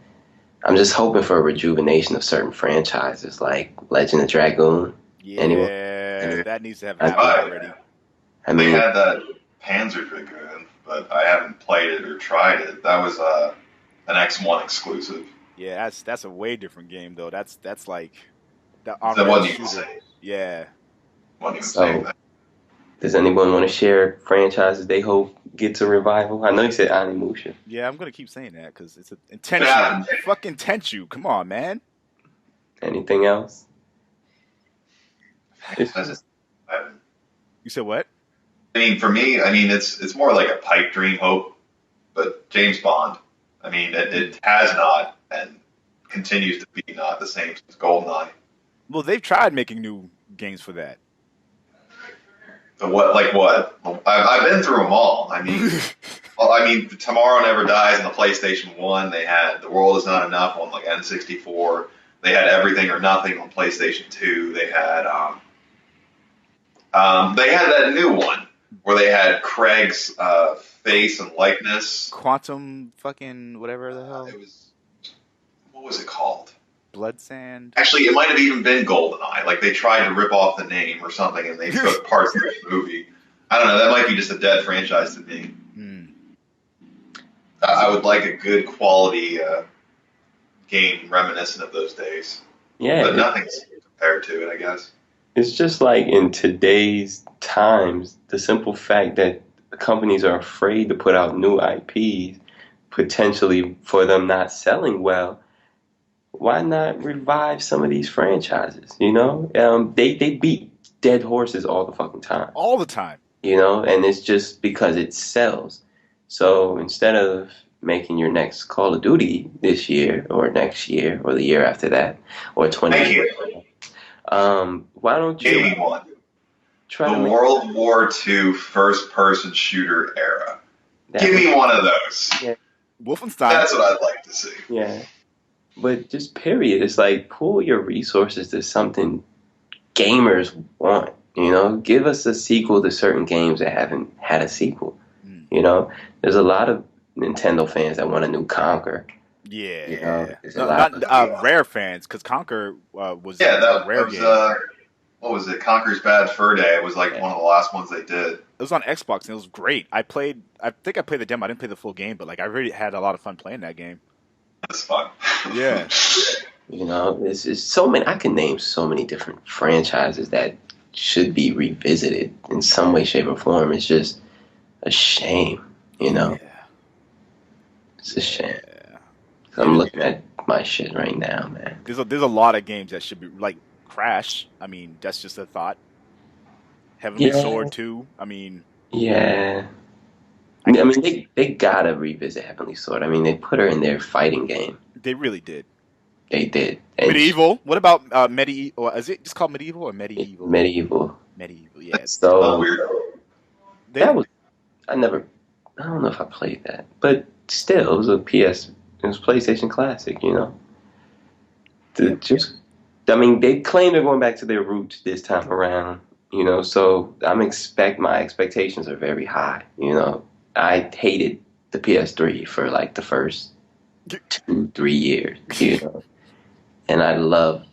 I'm just hoping for a rejuvenation of certain franchises like Legend of Dragoon. Yeah, anyway, that needs to have happened already. I mean, they had that Panzer Dragoon, but I haven't played it or tried it. That was an X1 exclusive. Yeah, that's a way different game though. That's like that wasn't even safe. Yeah. Wasn't even safe. Does anyone want to share franchises they hope gets a revival? I know you said Onimusha. Yeah, I'm going to keep saying that because it's intentional. Fucking Tenchu. Come on, man. Anything else? You said what? I mean, for me, it's more like a pipe dream hope, but James Bond. I mean, it has not and continues to be not the same as GoldenEye. Well, they've tried making new games for that. What? Like what? I've been through them all. I mean, Tomorrow Never Dies on the PlayStation 1. They had The World Is Not Enough on like N64. They had Everything or Nothing on PlayStation 2. They had that new one where they had Craig's face and likeness. Quantum fucking whatever the hell. what was it called? Blood Sand. Actually, it might have even been GoldenEye. Like they tried to rip off the name or something, and they took parts of the movie. I don't know. That might be just a dead franchise to me. I would like a good quality game reminiscent of those days. Yeah, but nothing's compared to it, I guess. It's just like in today's times, the simple fact that companies are afraid to put out new IPs, potentially for them not selling well. Why not revive some of these franchises? You know, they beat dead horses all the fucking time. All the time. You know, and it's just because it sells. So instead of making your next Call of Duty this year or next year or the year after that or 20 years, why don't you give me one? Try the World War II first-person shooter era. Give me one of those. Yeah. Wolfenstein. That's what I'd like to see. Yeah. But just period, it's like pool your resources to something gamers want. You know, give us a sequel to certain games that haven't had a sequel. You know, there's a lot of Nintendo fans that want a new Conker. Yeah, you know, not Rare fans, because Conker was that a Rare was, game. What was it? Conker's Bad Fur Day. It was like one of the last ones they did. It was on Xbox and it was great. I think I played the demo. I didn't play the full game, but like I really had a lot of fun playing that game. That's fun. Yeah. You know, it's so many. I can name so many different franchises that should be revisited in some way, shape, or form. It's just a shame, you know. Yeah. It's a shame. Yeah. I'm looking at my shit right now, man. There's a lot of games that should be like Crash. I mean, that's just a thought. Heavenly Sword 2. I mean. Yeah. I mean, they gotta revisit Heavenly Sword. I mean, they put her in their fighting game. They really did. They did. And Medieval. What about Medieval? Is it just called Medieval or Medieval? Medieval. Medieval. Yeah. So that was. I don't know if I played that, but still, it was a PlayStation Classic. You know. I mean, they claim they're going back to their roots this time around. You know, so my expectations are very high. You know, I hated the PS3 for like the first 2-3 years. You know, and I love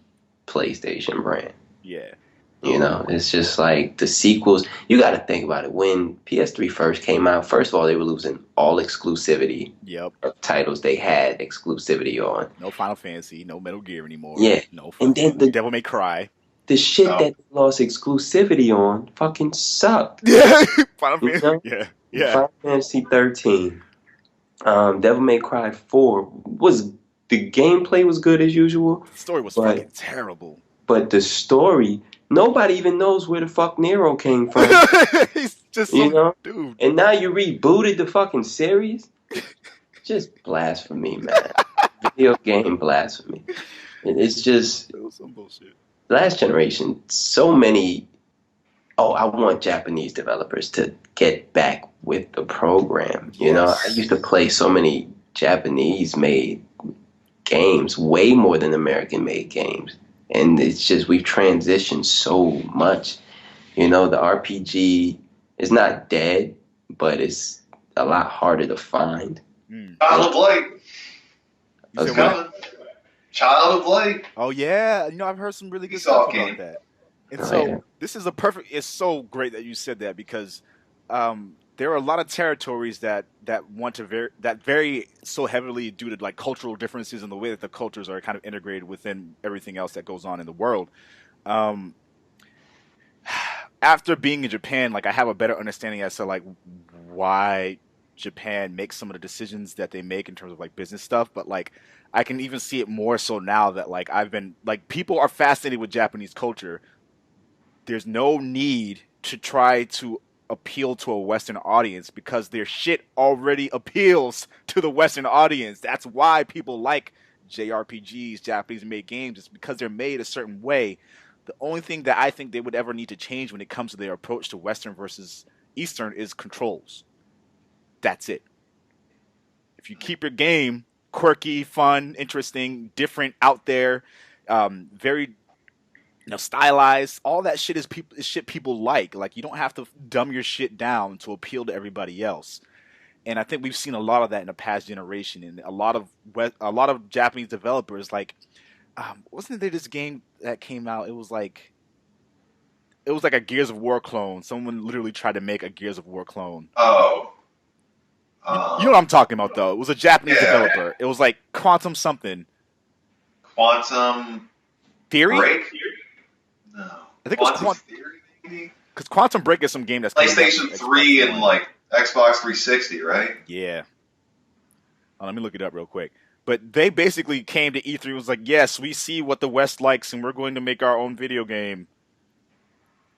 PlayStation brand. Yeah. You know, it's just like the sequels. You got to think about it. When PS3 first came out, first of all, they were losing all exclusivity of titles they had exclusivity on. No Final Fantasy, no Metal Gear anymore. Yeah. No and then the Devil May Cry. The shit that they lost exclusivity on fucking sucked. Yeah. Final Fantasy. Yeah. Final Fantasy 13. Devil May Cry 4 the gameplay was good as usual. The story was fucking terrible. But the story, nobody even knows where the fuck Nero came from. He's just some dude. And now you rebooted the fucking series? Just blasphemy, man. Video game blasphemy. It's just... It was some bullshit. Last generation, so many... Oh, I want Japanese developers to get back with the program. You know, I used to play so many Japanese-made games, way more than American-made games. And it's just, we've transitioned so much. You know, the RPG is not dead, but it's a lot harder to find. Child of Light. It's coming. Child of Light. Oh, yeah. You know, I've heard some really good stuff about that. And this is it's so great that you said that because there are a lot of territories that want to vary so heavily due to like cultural differences and the way that the cultures are kind of integrated within everything else that goes on in the world. After being in Japan, like I have a better understanding as to like why Japan makes some of the decisions that they make in terms of like business stuff, but like I can even see it more so now that like I've been like people are fascinated with Japanese culture. There's no need to try to appeal to a Western audience because their shit already appeals to the Western audience. That's why people like JRPGs, Japanese-made games. It's because they're made a certain way. The only thing that I think they would ever need to change when it comes to their approach to Western versus Eastern is controls. That's it. If you keep your game quirky, fun, interesting, different, out there, very stylized, all that shit is shit people like. Like you don't have to dumb your shit down to appeal to everybody else. And I think we've seen a lot of that in the past generation, and a lot of Japanese developers like, wasn't there this game that came out? It was like a Gears of War clone. Someone literally tried to make a Gears of War clone. Oh. You know what I'm talking about, though. It was a Japanese developer. It was like Quantum something. Quantum Theory? Break? No. I think it was Quantum Theory, maybe? Because Quantum Break is some game that's PlayStation 3 and like Xbox 360, right? Yeah. Let me look it up real quick. But they basically came to E3 and was like, yes, we see what the West likes and we're going to make our own video game.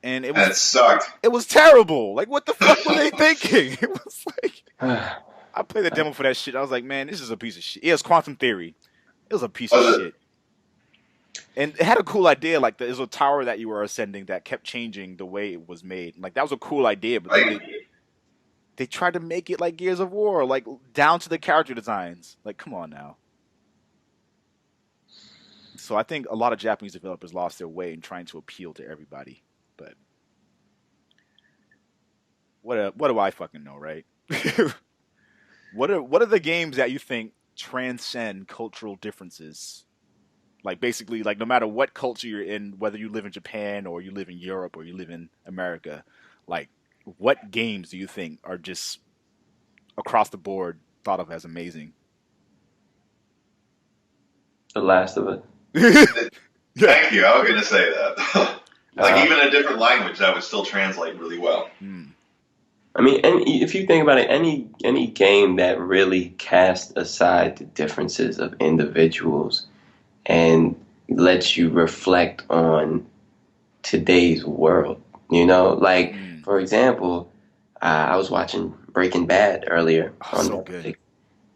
And that sucked. It was terrible. Like, what the fuck were they thinking? It was like, I played the demo for that shit. I was like, man, this is a piece of shit. Yeah, it's Quantum Theory. It was a piece of shit. And it had a cool idea. Like, there was a tower that you were ascending that kept changing the way it was made. Like, that was a cool idea. But they tried to make it like Gears of War, like down to the character designs. Like, come on now. So I think a lot of Japanese developers lost their way in trying to appeal to everybody. But what do I fucking know, right? What are the games that you think transcend cultural differences? Like, basically, like, no matter what culture you're in, whether you live in Japan or you live in Europe or you live in America, like, what games do you think are just across the board thought of as amazing? The Last of Us. Thank you. I was going to say that. Like, even a different language, that would still translate really well. I mean, and if you think about it, any game that really casts aside the differences of individuals and lets you reflect on today's world, you know? Like, for example, I was watching Breaking Bad earlier on Netflix.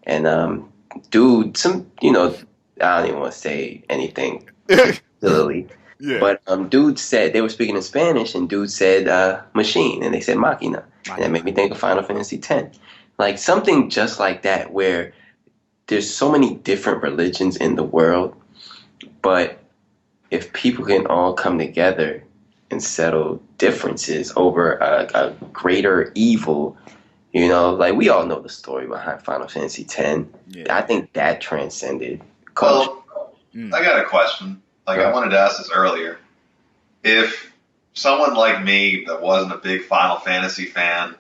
And, dude, I don't even want to say anything silly. Yeah. But dude said, they were speaking in Spanish, and dude said machine, and they said máquina. And that made me think of Final Fantasy X. Like, something just like that, where there's so many different religions in the world, but if people can all come together and settle differences over a greater evil, you know, like, we all know the story behind Final Fantasy X. Yeah. I think that transcended culture. Well, I got a question. Like, I wanted to ask this earlier. If someone like me that wasn't a big Final Fantasy fan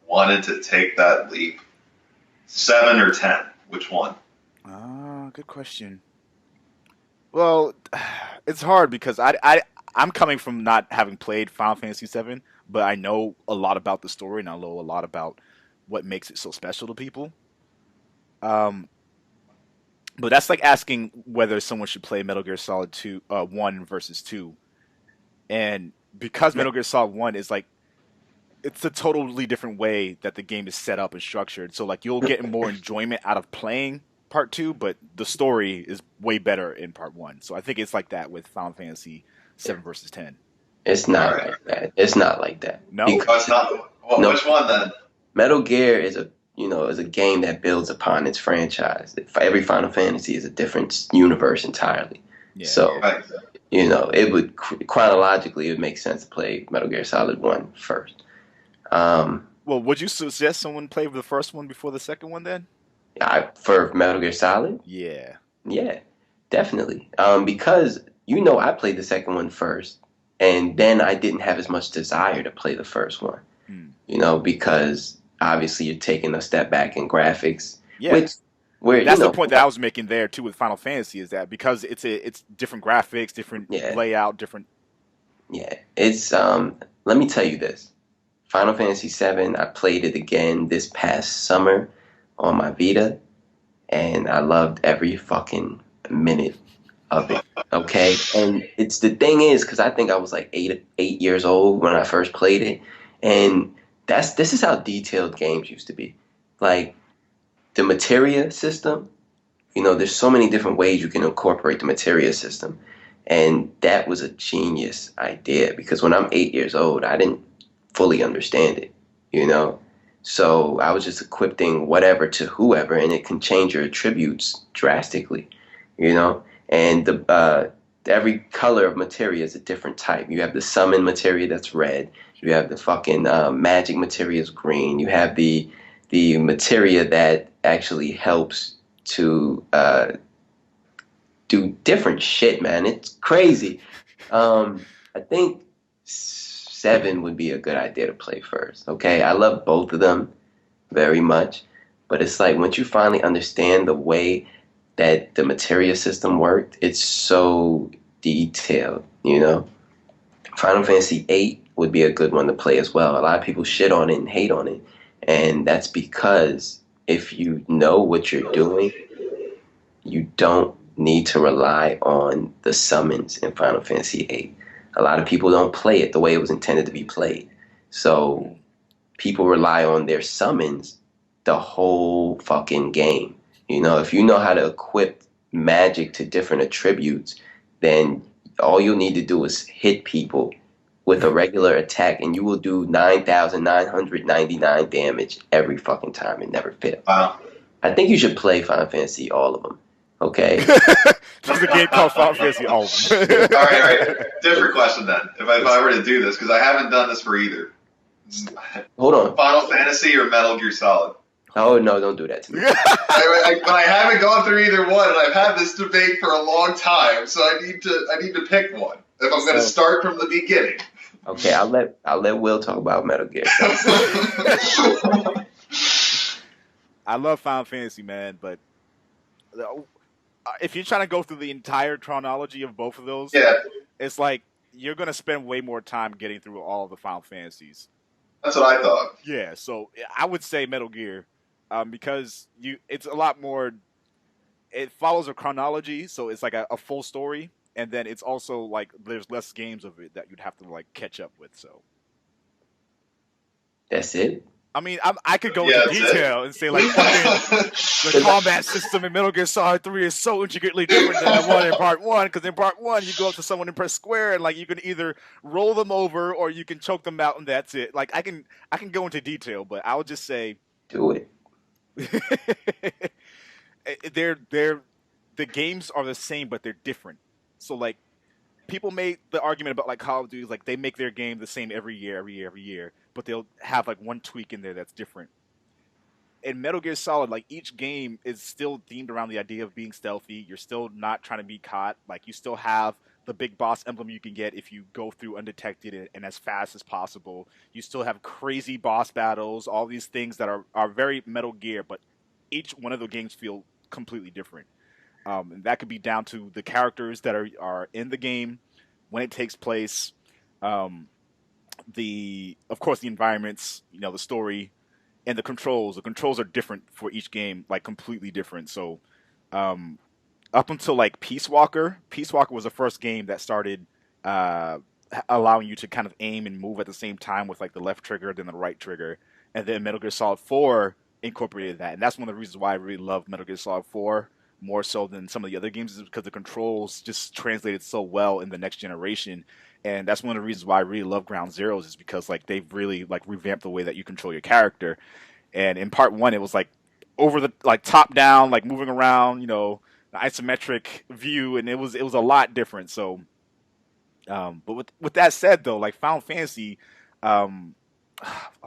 wanted to take that leap, 7 or 10, which one? Good question. Well, it's hard because I'm coming from not having played Final Fantasy VII, but I know a lot about the story and I know a lot about what makes it so special to people. But that's like asking whether someone should play Metal Gear Solid 1 versus 2. And because Metal Gear Solid 1 is like, it's a totally different way that the game is set up and structured. So like, you'll get more enjoyment out of playing part 2, but the story is way better in part 1. So I think it's like that with Final Fantasy 7 versus 10. It's not like that. It's not like that. No? It's not. Well, no. Which one then? Metal Gear is a game that builds upon its franchise. Every Final Fantasy is a different universe entirely. Yeah. So, it would chronologically, it would make sense to play Metal Gear Solid 1 first. Well, would you suggest someone play the first one before the second one then? For Metal Gear Solid? Yeah. Yeah, definitely. Because, I played the second one first, and then I didn't have as much desire to play the first one. Because obviously you're taking a step back in graphics. Yeah. That's the point that I was making there too with Final Fantasy, is that because it's different graphics, different layout, different. Yeah, it's let me tell you this. Final Fantasy VII, I played it again this past summer on my Vita, and I loved every fucking minute of it. Okay, and the thing is, because I think I was like 8 years old when I first played it, and this is how detailed games used to be. Like, the materia system, there's so many different ways you can incorporate the materia system. And that was a genius idea, because when I'm 8 years old, I didn't fully understand it, So I was just equipping whatever to whoever, and it can change your attributes drastically, And every color of materia is a different type. You have the summon materia that's red. You have the fucking magic materia is green. You have the the materia that actually helps to do different shit, man. It's crazy. I think 7 would be a good idea to play first. Okay, I love both of them very much, but it's like once you finally understand the way that the materia system worked, it's so detailed, you know? Final Fantasy 8 would be a good one to play as well. A lot of people shit on it and hate on it, and that's because if you know what you're doing, you don't need to rely on the summons in Final Fantasy 8. A lot of people don't play it the way it was intended to be played. So people rely on their summons the whole fucking game. You know, if you know how to equip magic to different attributes, then all you'll need to do is hit people with a regular attack and you will do 9,999 damage every fucking time and never fail. Wow. I think you should play Final Fantasy, all of them. Okay. There's a game called Final Fantasy all of them. all right. Different question then. If I were to do this, because I haven't done this for either. Hold on. Final Fantasy or Metal Gear Solid? Oh no! Don't do that to me. But I haven't gone through either one, and I've had this debate for a long time. So I need to pick one if I'm going to start from the beginning. Okay, I'll let Will talk about Metal Gear. I love Final Fantasy, man, but if you're trying to go through the entire chronology of both of those, it's like you're going to spend way more time getting through all of the Final Fantasies. That's what I thought. Yeah, so I would say Metal Gear, because it's a lot more. It follows a chronology, so it's like a full story, and then it's also like there's less games of it that you'd have to like catch up with. So that's it. I mean, I could go into detail and say like the combat system in Metal Gear Solid 3 is so intricately different than the one in Part 1, because in Part 1 you go up to someone and press square and like you can either roll them over or you can choke them out and that's it. Like I can go into detail, but I would just say do it. The games are the same but they're different. So like people made the argument about like Call of Duty, like they make their game the same every year, but they'll have like one tweak in there that's different. In Metal Gear Solid, like each game is still themed around the idea of being stealthy. You're still not trying to be caught. Like you still have the big boss emblem you can get if you go through undetected and as fast as possible. You still have crazy boss battles, all these things that are very Metal Gear, but each one of the games feel completely different. And that could be down to the characters that are in the game, when it takes place, of course the environments, you know, the story, and the controls. The controls are different for each game, like completely different. So up until like Peace Walker was the first game that started allowing you to kind of aim and move at the same time with like the left trigger then the right trigger, and then Metal Gear Solid 4 incorporated that, and that's one of the reasons why I really love Metal Gear Solid 4 more so than some of the other games, is because the controls just translated so well in the next generation. And that's one of the reasons why I really love Ground Zeroes, is because like they've really like revamped the way that you control your character. And in Part 1 it was like over the like top down, like moving around, you know, the isometric view, and it was a lot different. So but with that said though, like Final Fantasy, a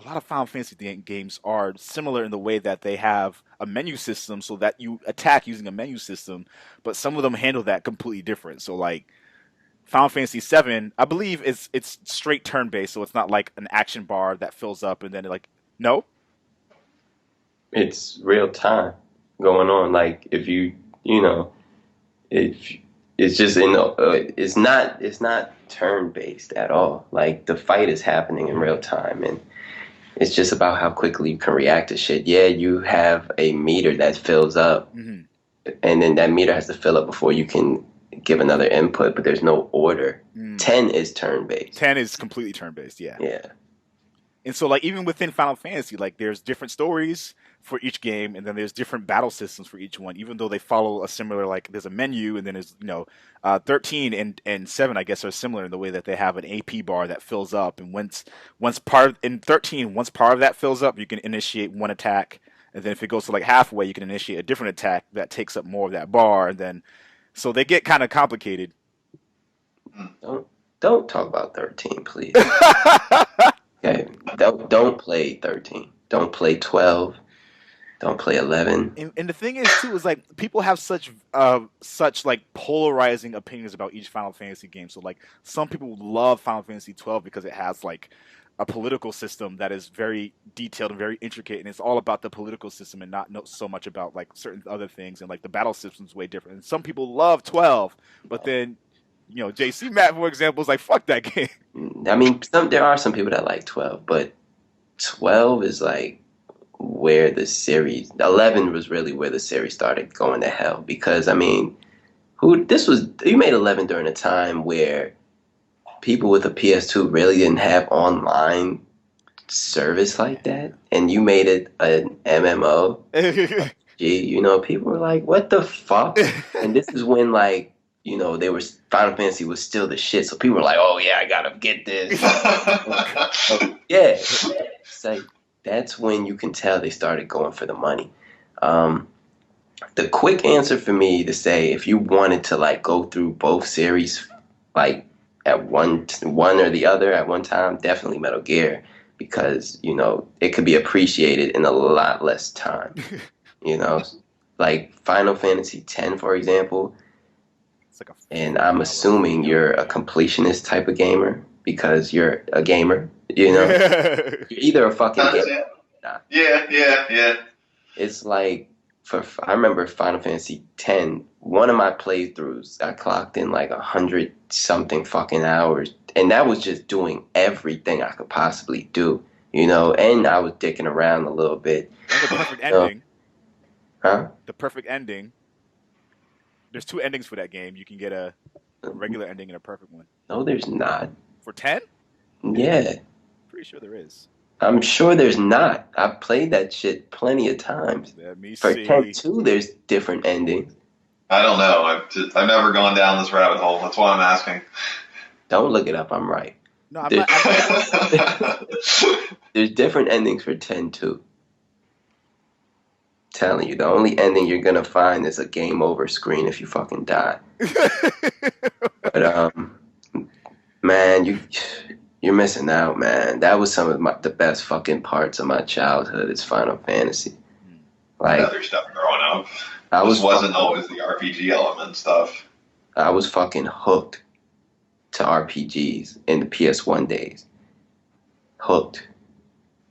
lot of Final Fantasy games are similar in the way that they have a menu system so that you attack using a menu system, but some of them handle that completely different. So like Final Fantasy VII, I believe it's straight turn-based, so it's not like an action bar that fills up and then no? It's real time going on. Like if you know, it's just it's not turn-based at all. Like the fight is happening in real time, and it's just about how quickly you can react to shit. Yeah, you have a meter that fills up, and then that meter has to fill up before you can give another input, but there's no order. 10 is turn-based. 10 is completely turn-based, yeah. Yeah. And so, like, even within Final Fantasy, like, there's different stories for each game, and then there's different battle systems for each one, even though they follow a similar, like, there's a menu, and then there's, 13 and 7, I guess, are similar in the way that they have an AP bar that fills up, and once part of that fills up, you can initiate one attack, and then if it goes to, like, halfway, you can initiate a different attack that takes up more of that bar, and then, so they get kind of complicated. Don't talk about 13, please. Okay, don't play 13. Don't play 12. Don't play 11. And the thing is too is like people have such like polarizing opinions about each Final Fantasy game. So like some people love Final Fantasy 12 because it has like a political system that is very detailed and very intricate, and it's all about the political system and not so much about like certain other things. And like the battle system's way different. And some people love 12, but then JC Matt, for example, is like fuck that game. I mean, there are some people that like 12, but 12 is like where the series 11 was really where the series started going to hell, because I mean, you made 11 during a time where people with a PS2 really didn't have online service like that, and you made it an MMO. People were like, what the fuck? And this is when like Final Fantasy was still the shit, so people were like, oh yeah, I gotta get this. Yeah, it's like that's when you can tell they started going for the money. The quick answer for me to say, if you wanted to like go through both series like at one or the other at one time, definitely Metal Gear, because it could be appreciated in a lot less time. Like Final Fantasy X, for example. And I'm assuming you're a completionist type of gamer because you're a gamer. You're either a fucking gamer. Nah. Yeah. It's like I remember Final Fantasy X. One of my playthroughs, I clocked in like 100 something fucking hours, and that was just doing everything I could possibly do. And I was dicking around a little bit. And the perfect ending. Huh? The perfect ending. There's 2 endings for that game. You can get a regular ending and a perfect one. No, there's not. For 10? Yeah. Pretty sure there is. I'm sure there's not. I've played that shit plenty of times. Let me For see. 10 2, there's different endings. I don't know. I've never gone down this rabbit hole. That's why I'm asking. Don't look it up. I'm right. No, I'm not. There's different endings for 10 2. Telling you, the only ending you're gonna find is a game over screen if you fucking die. But man, you're missing out, man. That was some of the best fucking parts of my childhood. Is Final Fantasy. Like other stuff growing up. Wasn't always the RPG element stuff. I was fucking hooked to RPGs in the PS1 days. Hooked.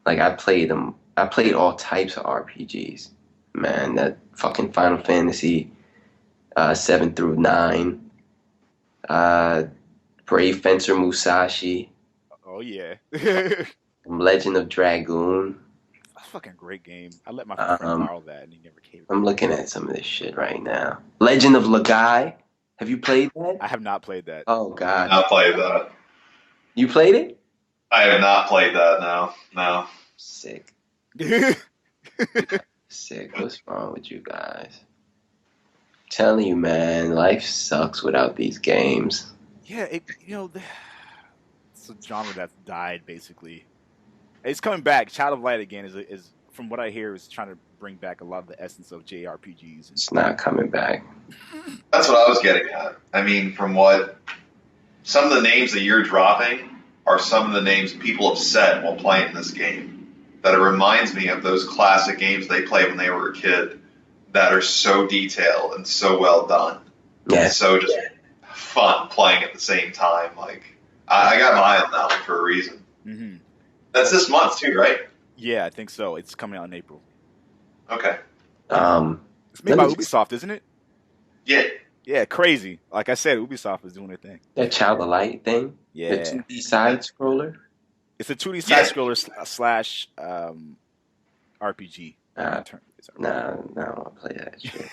Like I played them. I played all types of RPGs. Man, that fucking Final Fantasy 7 through 9, Brave Fencer Musashi. Oh yeah. Legend of Dragoon. That's a fucking great game. I let my friend borrow that and he never came. I'm looking at some of this shit right now. Legend of Lagai. Have you played that? I have not played that. Oh god. Not played that. You played it? I have not played that. No. Sick. Sick. What's wrong with you guys? I'm telling you, man, life sucks without these games. Yeah, it's a genre that's died basically. It's coming back. Child of Light again is from what I hear is trying to bring back a lot of the essence of JRPGs. It's not coming back. That's what I was getting at. I mean, from what some of the names that you're dropping are some of the names people have said while playing this game. That it reminds me of those classic games they played when they were a kid that are so detailed and so well done. Yeah. And so just fun playing at the same time. Like, I got my eye on that one for a reason. Mm-hmm. That's this month too, right? Yeah, I think so. It's coming out in April. Okay. It's made by Ubisoft, isn't it? Yeah. Yeah, crazy. Like I said, Ubisoft is doing their thing. That Child of Light thing? Yeah. The 2D side scroller? It's a 2D side scroller slash RPG. Nah, I don't want to play that shit.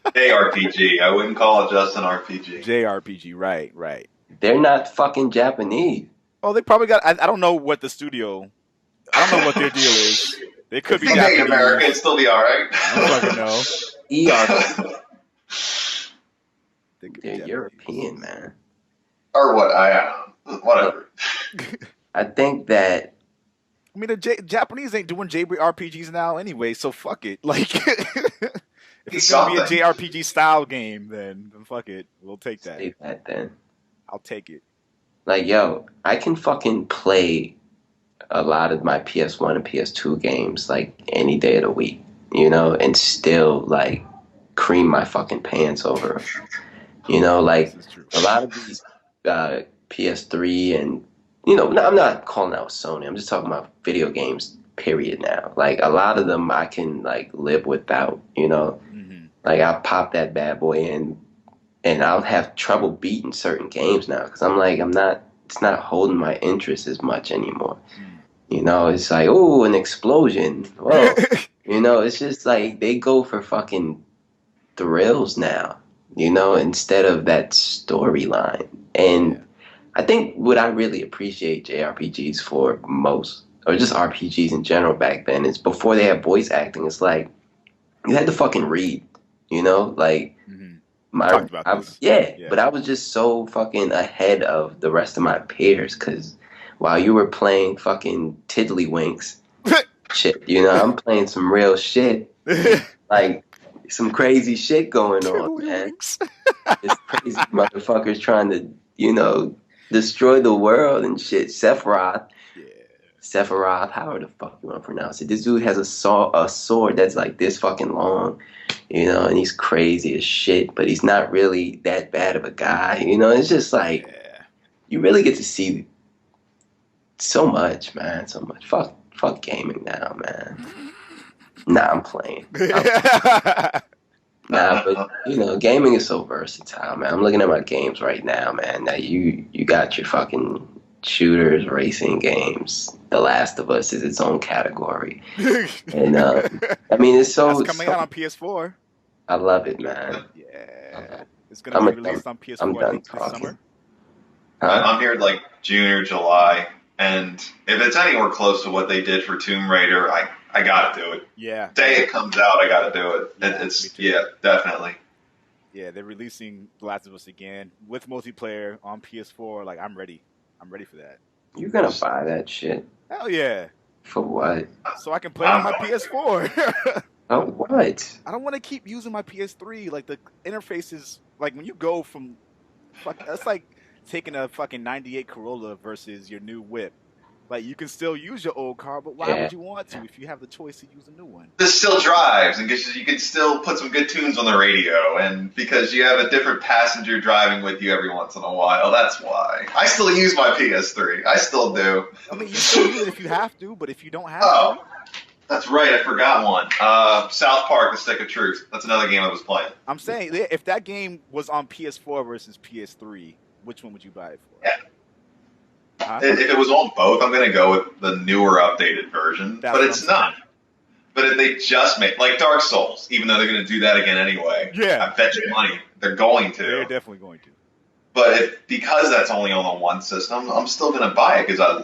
JRPG. I wouldn't call it just an RPG. JRPG, right. They're not fucking Japanese. Oh, they probably got. I don't know what the studio. I don't know what their deal is. They could be Japanese. American, it'd still be all right. I don't fucking know. They're European, man. Or what? I don't know. Whatever. I think that. I mean, the Japanese ain't doing JRPGs now anyway, so fuck it. Like, if it's gonna be a JRPG style game, then fuck it. We'll take that. Take that then. I'll take it. Like, yo, I can fucking play a lot of my PS1 and PS2 games like any day of the week. you know, and still like cream my fucking pants over 'em. You know, like a lot of these PS3 and you know, I'm not calling out Sony. I'm just talking about video games. Period. Now, like a lot of them, I can like live without. You know, like I'll pop that bad boy in, and I'll have trouble beating certain games now because I'm not. It's not holding my interest as much anymore. You know, it's like, oh, an explosion. Whoa. You know, it's just like they go for fucking thrills now, you know, instead of that storyline. And I think what I really appreciate JRPGs for most, or just RPGs in general back then, is before they had voice acting, it's like you had to fucking read, you know, like yeah, but I was just so fucking ahead of the rest of my peers because while you were playing fucking tiddlywinks shit, you know, I'm playing some real shit, like some crazy shit going on, man. It's crazy motherfuckers trying to, you know, destroy the world and shit. Sephiroth, however the fuck you want to pronounce it. This dude has a sword that's like this fucking long, you know, and he's crazy as shit, but he's not really that bad of a guy, you know. It's just like you really get to see so much, man, so much. Fuck gaming now, man. Nah, I'm playing. Nah, but you know, gaming is so versatile, man. I'm looking at my games right now, man. Now you got your fucking shooters, racing games. The Last of Us is its own category, and I mean, it's so. It's coming out on PS4. I love it, man. Yeah, it's gonna be released on PS4 this summer. I'm here like June or July, and if it's anywhere close to what they did for Tomb Raider, I gotta do it. Yeah. Day it comes out, I gotta do it. Definitely. Yeah, they're releasing The Last of Us again with multiplayer on PS4. Like, I'm ready. I'm ready for that. You're gonna buy that shit? Hell yeah. For what? So I can play on my PS4. Oh, what? I don't want to keep using my PS3. Like, the interface is like when you go from that's like taking a fucking 98 Corolla versus your new whip. Like, you can still use your old car, but why would you want to if you have the choice to use a new one? This still drives, and you can still put some good tunes on the radio, and because you have a different passenger driving with you every once in a while, that's why. I still use my PS3. I still do. I mean, you still use it if you have to, but if you don't have to... That's right, I forgot one. South Park, The Stick of Truth. That's another game I was playing. I'm saying, if that game was on PS4 versus PS3, which one would you buy it for? Yeah. If it was on both, I'm going to go with the newer, updated version. But it's not. But if they just make, like Dark Souls, even though they're going to do that again anyway, I bet you money they're going to. They're definitely going to. But because that's only on the one system, I'm still going to buy it because I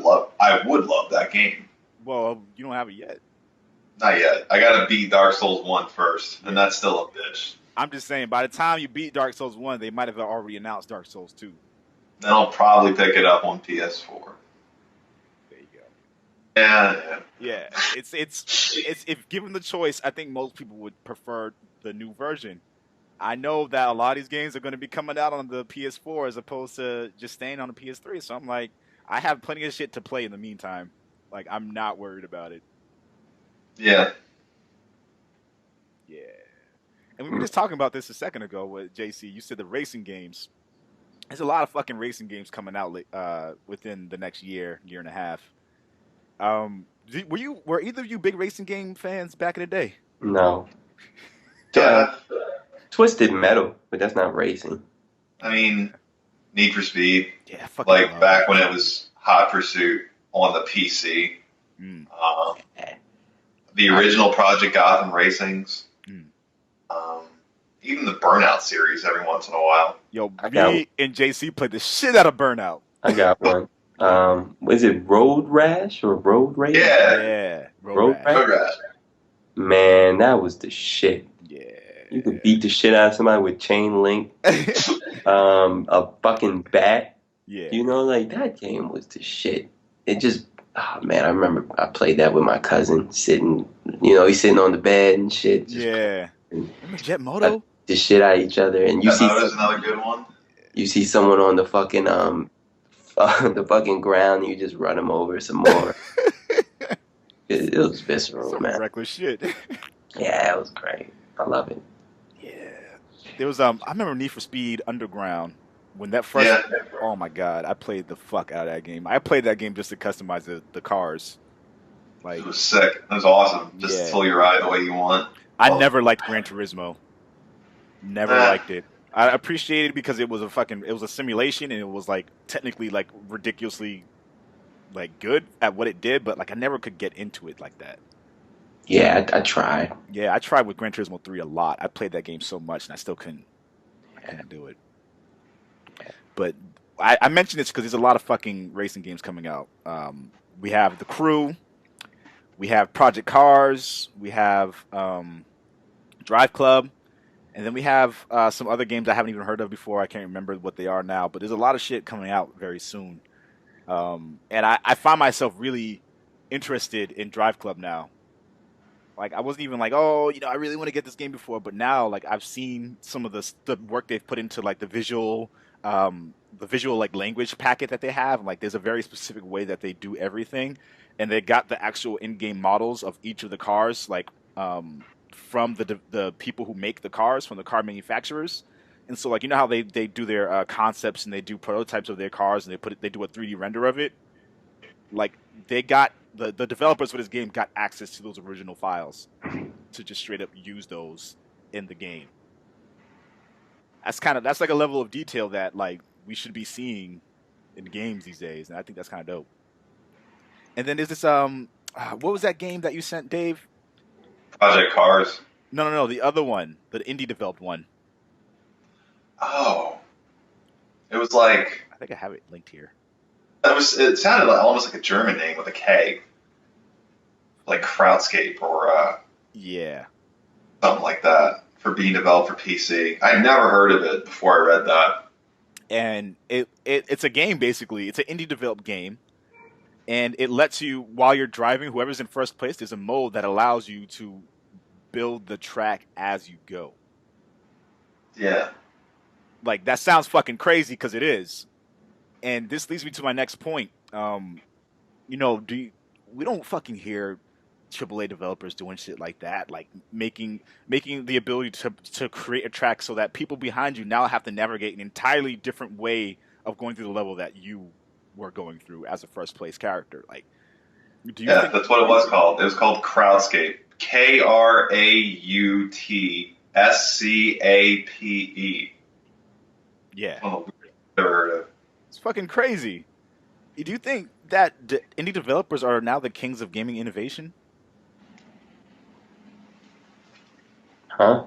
would love that game. Well, you don't have it yet. Not yet. I got to beat Dark Souls 1 first, and that's still a bitch. I'm just saying, by the time you beat Dark Souls 1, they might have already announced Dark Souls 2. Then I'll probably pick it up on PS4. There you go. Yeah. Yeah. It's if given the choice, I think most people would prefer the new version. I know that a lot of these games are going to be coming out on the PS4 as opposed to just staying on the PS3. So I'm like, I have plenty of shit to play in the meantime. Like, I'm not worried about it. Yeah. Yeah. And we were just talking about this a second ago with JC. You said the racing games. There's a lot of fucking racing games coming out within the next year and a half. Were either of you big racing game fans back in the day? No. Twisted Metal, but that's not racing. I mean, Need for Speed. Yeah, fucking like back when it was Hot Pursuit on the PC. The original Project Gotham Racings. Even the Burnout series every once in a while. Yo, me and JC played the shit out of Burnout. I got one. Was it Road Rash or Road Race? Yeah. Road Rash. Man, that was the shit. Yeah. You could beat the shit out of somebody with chain link. A fucking bat. Yeah. You know, like, that game was the shit. It just, oh man, I remember I played that with my cousin sitting, you know, he's sitting on the bed and shit. Remember Jet Moto? The shit out of each other, and you see another good one. You see someone on the fucking the fucking ground, and you just run them over some more. It was visceral, some man. Reckless shit. Yeah, it was great. I love it. Yeah. There was I remember Need for Speed Underground when that first. Yeah, Oh my God, I played the fuck out of that game. I played that game just to customize the cars. it Like, was sick. It was awesome. Just to yeah. pull your ride the way you want. I Well, never liked Gran Turismo. Never eh, liked it. I appreciated it because it was a simulation and it was like technically like ridiculously like good at what it did, but like I never could get into it like that. Yeah, I tried. Yeah, I tried with Gran Turismo 3 a lot. I played that game so much and I couldn't do it. But I mentioned this because there's a lot of fucking racing games coming out. We have The Crew, we have Project Cars, we have Drive Club, and then we have some other games I haven't even heard of before. I can't remember what they are now, but there's a lot of shit coming out very soon. And I find myself really interested in Drive Club now. Like I wasn't even like, oh, I really want to get this game before, but now like I've seen some of the work they've put into like the visual like language packet that they have. Like there's a very specific way that they do everything, and they got the actual in-game models of each of the cars, like from the people who make the cars, from the car manufacturers. And so like how they do their concepts and they do prototypes of their cars and they do a 3D render of it. Like they got the developers for this game got access to those original files to just straight up use those in the game. That's like a level of detail that like we should be seeing in games these days, and I think that's kind of dope. And then there's this what was that game that you sent, Dave? Project Cars. No, the other one, the indie developed one. Oh, it was like I think I have it linked here. it sounded like almost like a German name with a K, like Krautscape or Yeah, something like that for being developed for PC. I'd never heard of it before I read that. and it's a game basically. It's an indie developed game, and it lets you while you're driving, whoever's in first place, there's a mode that allows you to build the track as you go. Yeah. Like that sounds fucking crazy because it is. And this leads me to my next point. We don't fucking hear AAA developers doing shit like that, like making the ability to create a track so that people behind you now have to navigate an entirely different way of going through the level that you were going through as a first place character. Like, do you Yeah, think? that's what it was called. It was called Crowdscape. Krautscape. Yeah, Oh, never heard of. it's fucking crazy. Do you think that indie developers are now the kings of gaming innovation? Huh?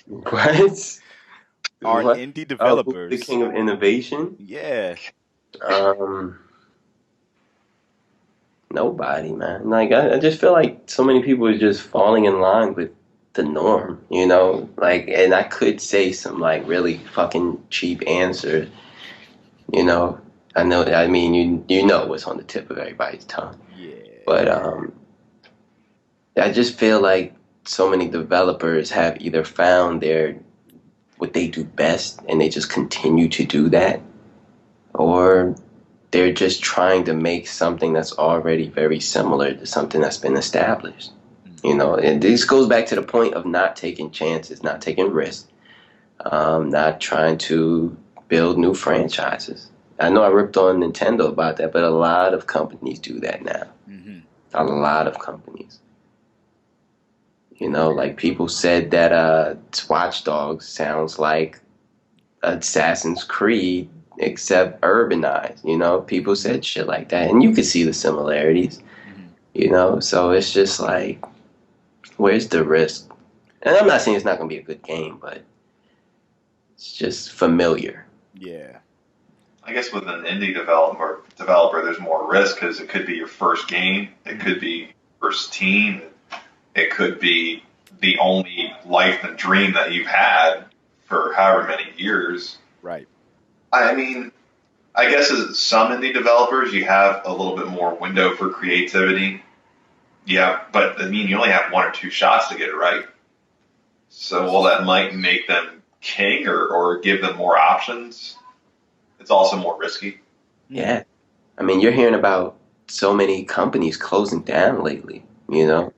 What? Are What? indie Oh, who's the developers? king of innovation? Yeah, Um, Nobody, man. Like I just feel like so many people are just falling in line with the norm, you know? Like, and I could say some like really fucking cheap answers, you know. I know, I mean, you know what's on the tip of everybody's tongue, yeah, but I just feel like so many developers have either found their what they do best and they just continue to do that, or they're just trying to make something that's already very similar to something that's been established. You know, and this goes back to the point of not taking chances, not taking risks, not trying to build new franchises. I know I ripped on Nintendo about that, but a lot of companies do that now. hmm A lot of companies. You know, like people said that Watch Dogs sounds like Assassin's Creed except urbanized. You know, people said shit like that, and you could see the similarities. hmm You know, so it's just like, where's the risk? And I'm not saying it's not going to be a good game, but it's just familiar. yeah, I guess with an indie developer, there's more risk because it could be your first game, it hmm could be first team, it could be the only life and dream that you've had for however many years. right, I mean, I guess as some indie developers, you have a little bit more window for creativity. Yeah, but I mean, you only have one or two shots to get it right. So while that might make them king or give them more options, it's also more risky. hmm Yeah. I mean, you're hearing about so many companies closing down lately, you know?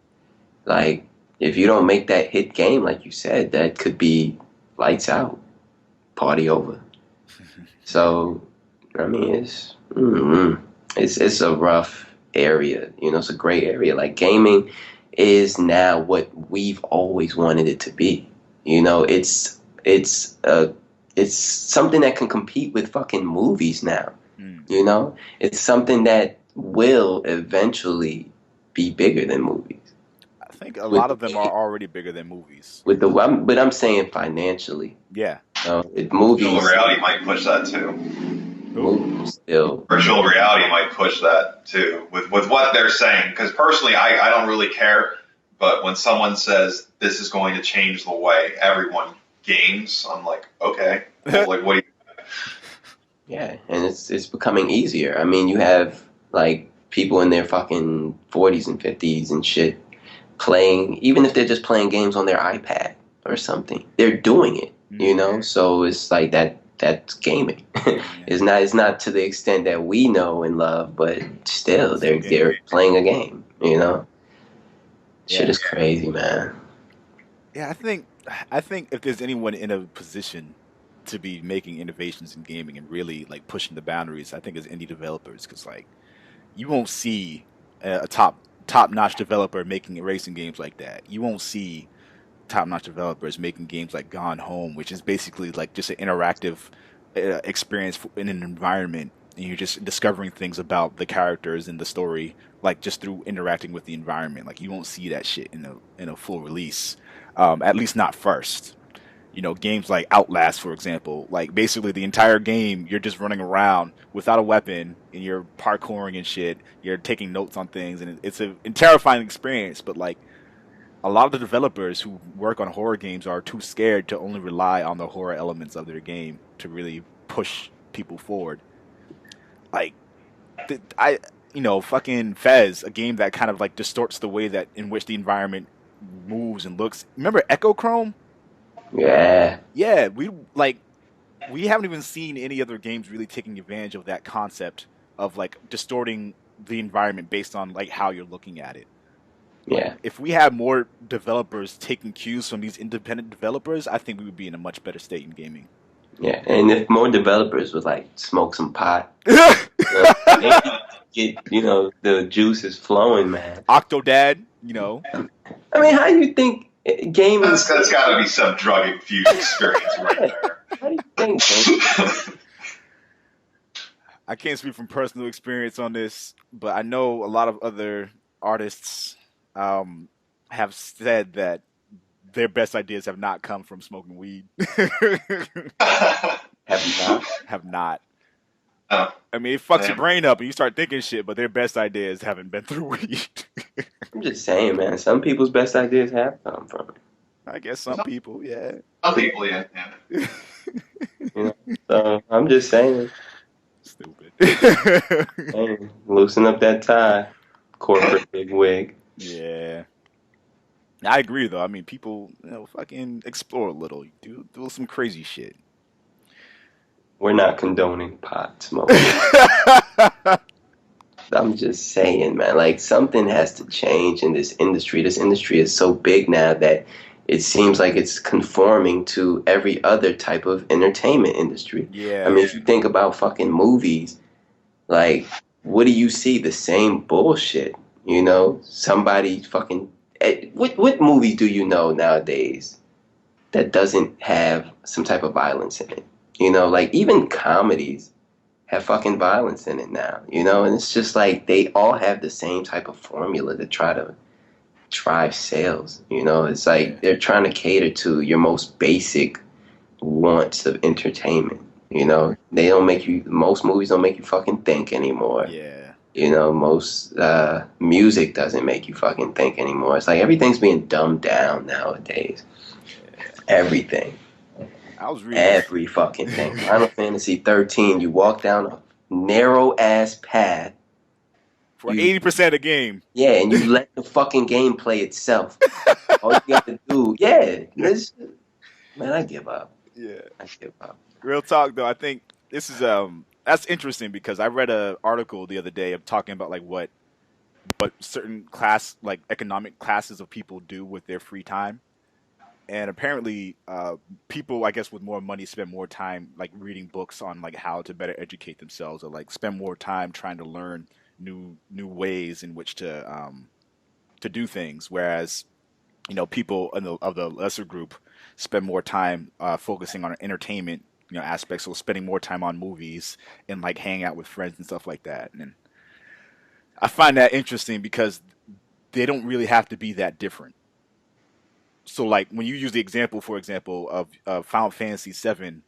Like, if you don't make that hit game, like you said, that could be lights out, party over. So, I mean, it's a rough area. You know, it's a gray area. Like gaming is now what we've always wanted it to be. You know, it's something that can compete with fucking movies now. You know, it's something that will eventually be bigger than movies. I think a lot of them are already bigger than movies. But I'm saying financially. Yeah. Movies. Virtual reality might push that too. Movies still. Virtual reality might push that too with what they're saying. Because personally, I don't really care. But when someone says this is going to change the way everyone games, I'm like, okay. Well, like, what do you? Yeah, and it's becoming easier. I mean, you have like people in their fucking 40s and 50s and shit playing, even if they're just playing games on their iPad or something. They're doing it, you know? So it's like that's gaming. It's not to the extent that we know and love, but still they're playing a game, you know? Shit is crazy, man. Yeah, I think if there's anyone in a position to be making innovations in gaming and really like pushing the boundaries, I think it's indie developers because like you won't see a top notch developer making racing games like that. You won't see top notch developers making games like Gone Home, which is basically like just an interactive experience in an environment, and you're just discovering things about the characters and the story, like just through interacting with the environment. Like you won't see that shit in a full release, at least not first. You know, games like Outlast, for example, like basically the entire game, you're just running around without a weapon and you're parkouring and shit. You're taking notes on things, and it's a terrifying experience. But like a lot of the developers who work on horror games are too scared to only rely on the horror elements of their game to really push people forward. Like, fucking Fez, a game that kind of like distorts the way that in which the environment moves and looks. Remember Echochrome? Yeah. Yeah, we haven't even seen any other games really taking advantage of that concept of like distorting the environment based on like how you're looking at it. Yeah. If we had more developers taking cues from these independent developers, I think we would be in a much better state in gaming. Yeah, and if more developers would like smoke some pot, get the juice is flowing, man. Octodad, you know. I mean, how do you think gaming? That's got to be some drug infused experience right there. How do you think? I can't speak from personal experience on this, but I know a lot of other artists have said that their best ideas have not come from smoking weed. Have not. Oh, I mean, it fucks your brain up and you start thinking shit, but their best ideas haven't been through weed. I'm just saying, man. Some people's best ideas have come from it. I guess some people, yeah. Some people, yeah. So I'm just saying. Stupid. Hey, loosen up that tie, corporate big wig. Yeah. I agree, though. I mean, people, fucking explore a little. Do some crazy shit. We're not condoning pot smoke. I'm just saying, man. Like, something has to change in this industry. This industry is so big now that it seems like it's conforming to every other type of entertainment industry. Yeah. I mean, if you think about fucking movies, like, what do you see? The same bullshit. You know, somebody fucking. What movie do you know nowadays that doesn't have some type of violence in it? You know, like even comedies have fucking violence in it now. You know, and it's just like they all have the same type of formula to try to drive sales. You know, it's like they're trying to cater to your most basic wants of entertainment. You know, most movies don't make you fucking think anymore. Yeah. You know, most music doesn't make you fucking think anymore. It's like everything's being dumbed down nowadays. Everything. I was reading every fucking thing. Final Fantasy 13, you walk down a narrow ass path for 80% of the game. Yeah, and you let the fucking game play itself. All you got to do, man, I give up. Yeah, I give up. Real talk though, I think this is that's interesting because I read an article the other day of talking about like what what certain class, like economic classes of people do with their free time. And apparently, people, I guess, with more money spend more time like reading books on like how to better educate themselves, or like spend more time trying to learn new ways in which to do things. Whereas, people of the lesser group spend more time focusing on entertainment, aspects, so spending more time on movies and like hanging out with friends and stuff like that. And I find that interesting because they don't really have to be that different. So like when you use the example, for example, of Final Fantasy VII,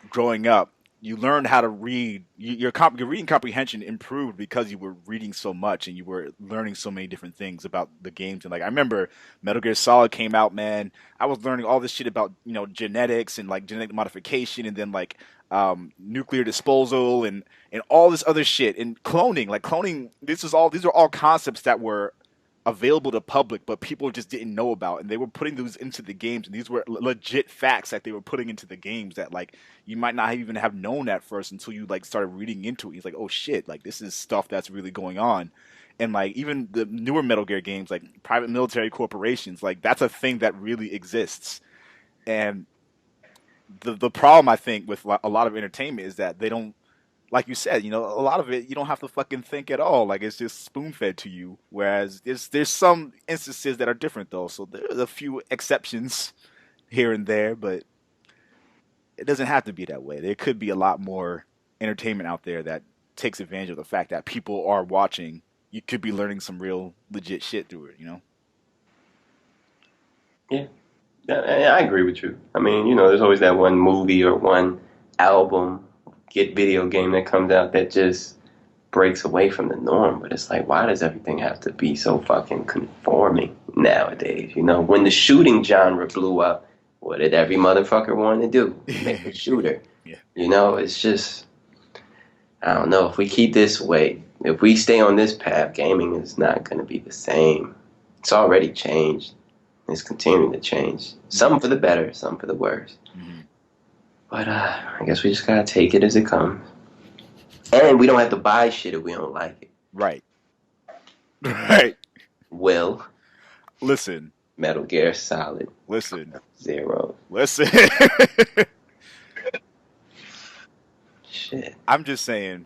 growing up, you learned how to read. Your reading comprehension improved because you were reading so much and you were learning so many different things about the games. And like I remember Metal Gear Solid came out, man. I was learning all this shit about genetics and like genetic modification, and then like nuclear disposal and all this other shit and cloning. Like cloning, these are all concepts that were available to public, but people just didn't know about, and they were putting those into the games, and these were legit facts that they were putting into the games that like you might not even have known at first until you like started reading into it. It's like, oh shit, like this is stuff that's really going on. And like even the newer Metal Gear games, like private military corporations, like that's a thing that really exists. And the problem I think with a lot of entertainment is that they don't, like you said, a lot of it you don't have to fucking think at all. Like it's just spoon fed to you. Whereas there's some instances that are different though. So there's a few exceptions here and there, but it doesn't have to be that way. There could be a lot more entertainment out there that takes advantage of the fact that people are watching. You could be learning some real legit shit through it. Yeah. Yeah, I agree with you. I mean, there's always that one movie or one album, get video game that comes out that just breaks away from the norm. But it's like, why does everything have to be so fucking conforming nowadays? When the shooting genre blew up, what did every motherfucker want to do? Make a shooter. Yeah. It's just, I don't know. If we keep this way, if we stay on this path, gaming is not going to be the same. It's already changed. It's continuing to change. Some for the better, some for the worse. Mm-hmm. But I guess we just gotta take it as it comes. And we don't have to buy shit if we don't like it. Right. Right. Will. Listen. Metal Gear Solid. Listen. Zero. Listen. Shit. I'm just saying,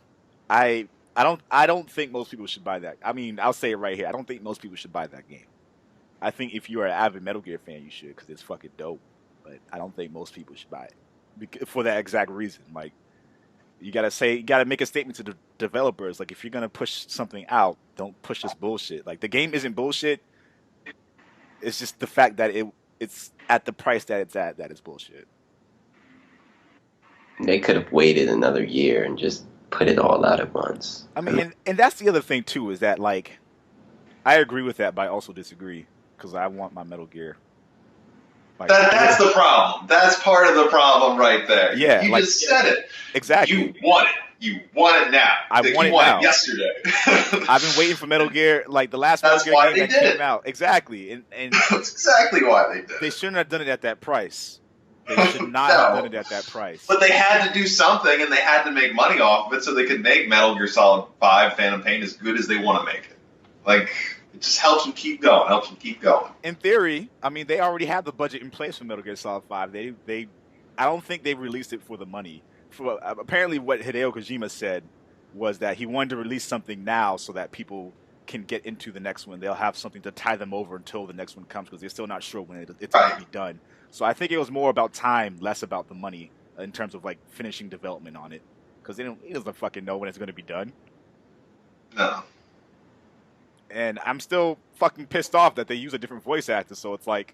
I don't think most people should buy that. I mean, I'll say it right here. I don't think most people should buy that game. I think if you are an avid Metal Gear fan, you should, because it's fucking dope. But I don't think most people should buy it for that exact reason. Like, you gotta make a statement to the developers. Like, if you're gonna push something out, don't push this bullshit. Like, the game isn't bullshit. It's just the fact that it's at the price that it's at that is bullshit. They could have waited another year and just put it all out at once. I mean, and that's the other thing too, is that like, I agree with that, but I also disagree. Because I want my Metal Gear. Like, that's the problem. That's part of the problem right there. Yeah, you just said it. Exactly. You want it. You want it now. I want it now. Yesterday. I've been waiting for Metal Gear, like the last Metal Gear game that came out. Exactly, and that's exactly why they did. They shouldn't have done it at that price. They should not have done it at that price. But they had to do something, and they had to make money off of it so they could make Metal Gear Solid 5 Phantom Pain as good as they want to make it. Like, it just helps them keep going. In theory, I mean, they already have the budget in place for Metal Gear Solid 5. I don't think they released it for the money. Apparently, what Hideo Kojima said was that he wanted to release something now so that people can get into the next one. They'll have something to tie them over until the next one comes, because they're still not sure when it's going to be done. So I think it was more about time, less about the money in terms of like finishing development on it, because he doesn't fucking know when it's going to be done. No. And I'm still fucking pissed off that they use a different voice actor. So it's like,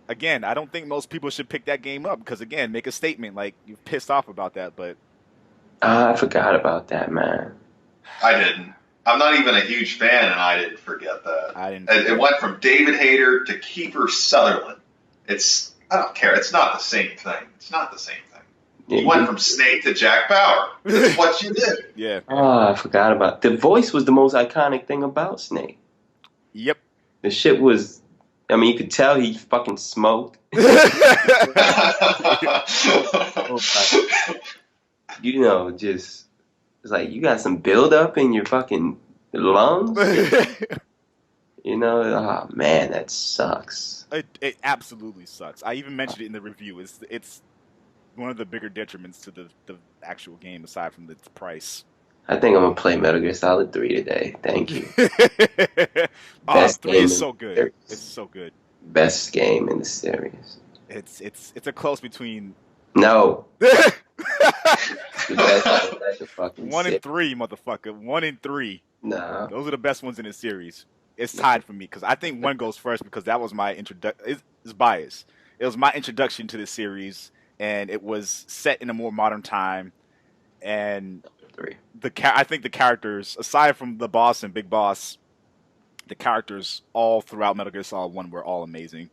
again, I don't think most people should pick that game up, because again, make a statement like you're pissed off about that. But I forgot about that, man. I didn't. I'm not even a huge fan, and I didn't forget that. I didn't. It went from David Hayter to Kiefer Sutherland. I don't care. It's not the same thing. It's not the same thing. You went from Snake to Jack Bauer. That's what you did. Yeah. Oh, I forgot about the voice. Was the most iconic thing about Snake. Yep. The shit was. I mean, you could tell he fucking smoked. Just it's like you got some build up in your fucking Lungs? You know, oh man, that sucks. It absolutely sucks. I even mentioned it in the review. It's one of the bigger detriments to the actual game aside from its price. I think I'm gonna play Metal Gear Solid 3 today. Thank you. Best 3 game is in so the good. It's series. so good. Best game in the series. It's a close between No, the best game in the fucking 1 and series. 3, motherfucker. 1 and 3. No. Those are the best ones in the series. It's tied for me because I think 1 goes first because that was my introduction. It's bias. It was my introduction to the series, and it was set in a more modern time. And 3. I think the characters, aside from the boss and Big Boss, the characters all throughout Metal Gear Solid 1 were all amazing.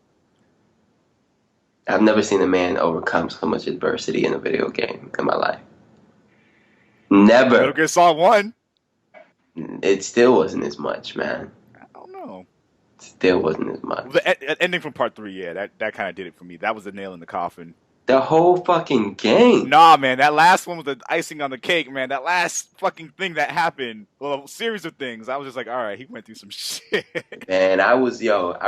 I've never seen a man overcome so much adversity in a video game in my life. Never. Metal Gear Solid 1? It still wasn't as much, man. I don't know. Still wasn't as much. The ending from Part 3, yeah, that kind of did it for me. That was the nail in the coffin. The whole fucking game. Nah, man, that last one was the icing on the cake, man. That last fucking thing that happened, well, a series of things. I was just like, all right, he went through some shit. Man, I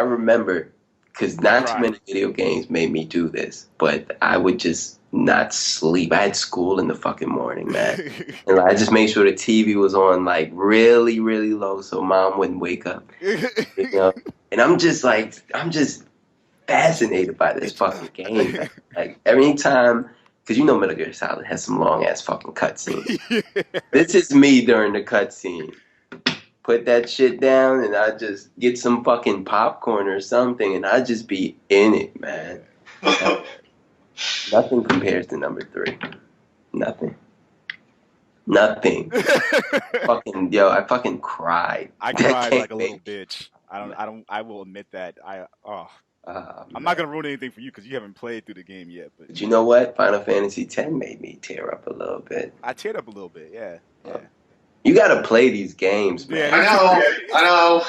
remember, because not too many video games made me do this, but I would just not sleep. I had school in the fucking morning, man. And I just made sure the TV was on, like, really, really low so mom wouldn't wake up. You know? And I'm just fascinated by this fucking game. Man. Like, every time, because you know Metal Gear Solid has some long-ass fucking cutscenes. This is me during the cutscene. Put that shit down and I just get some fucking popcorn or something and I just be in it, man. Nothing compares to number 3. Nothing. Fucking I fucking cried. I cried like a little bitch. I will admit that. I'm not gonna ruin anything for you because you haven't played through the game yet. But you know what? Final Fantasy X made me tear up a little bit. I teared up a little bit, yeah. You gotta play these games, man. Yeah, I know.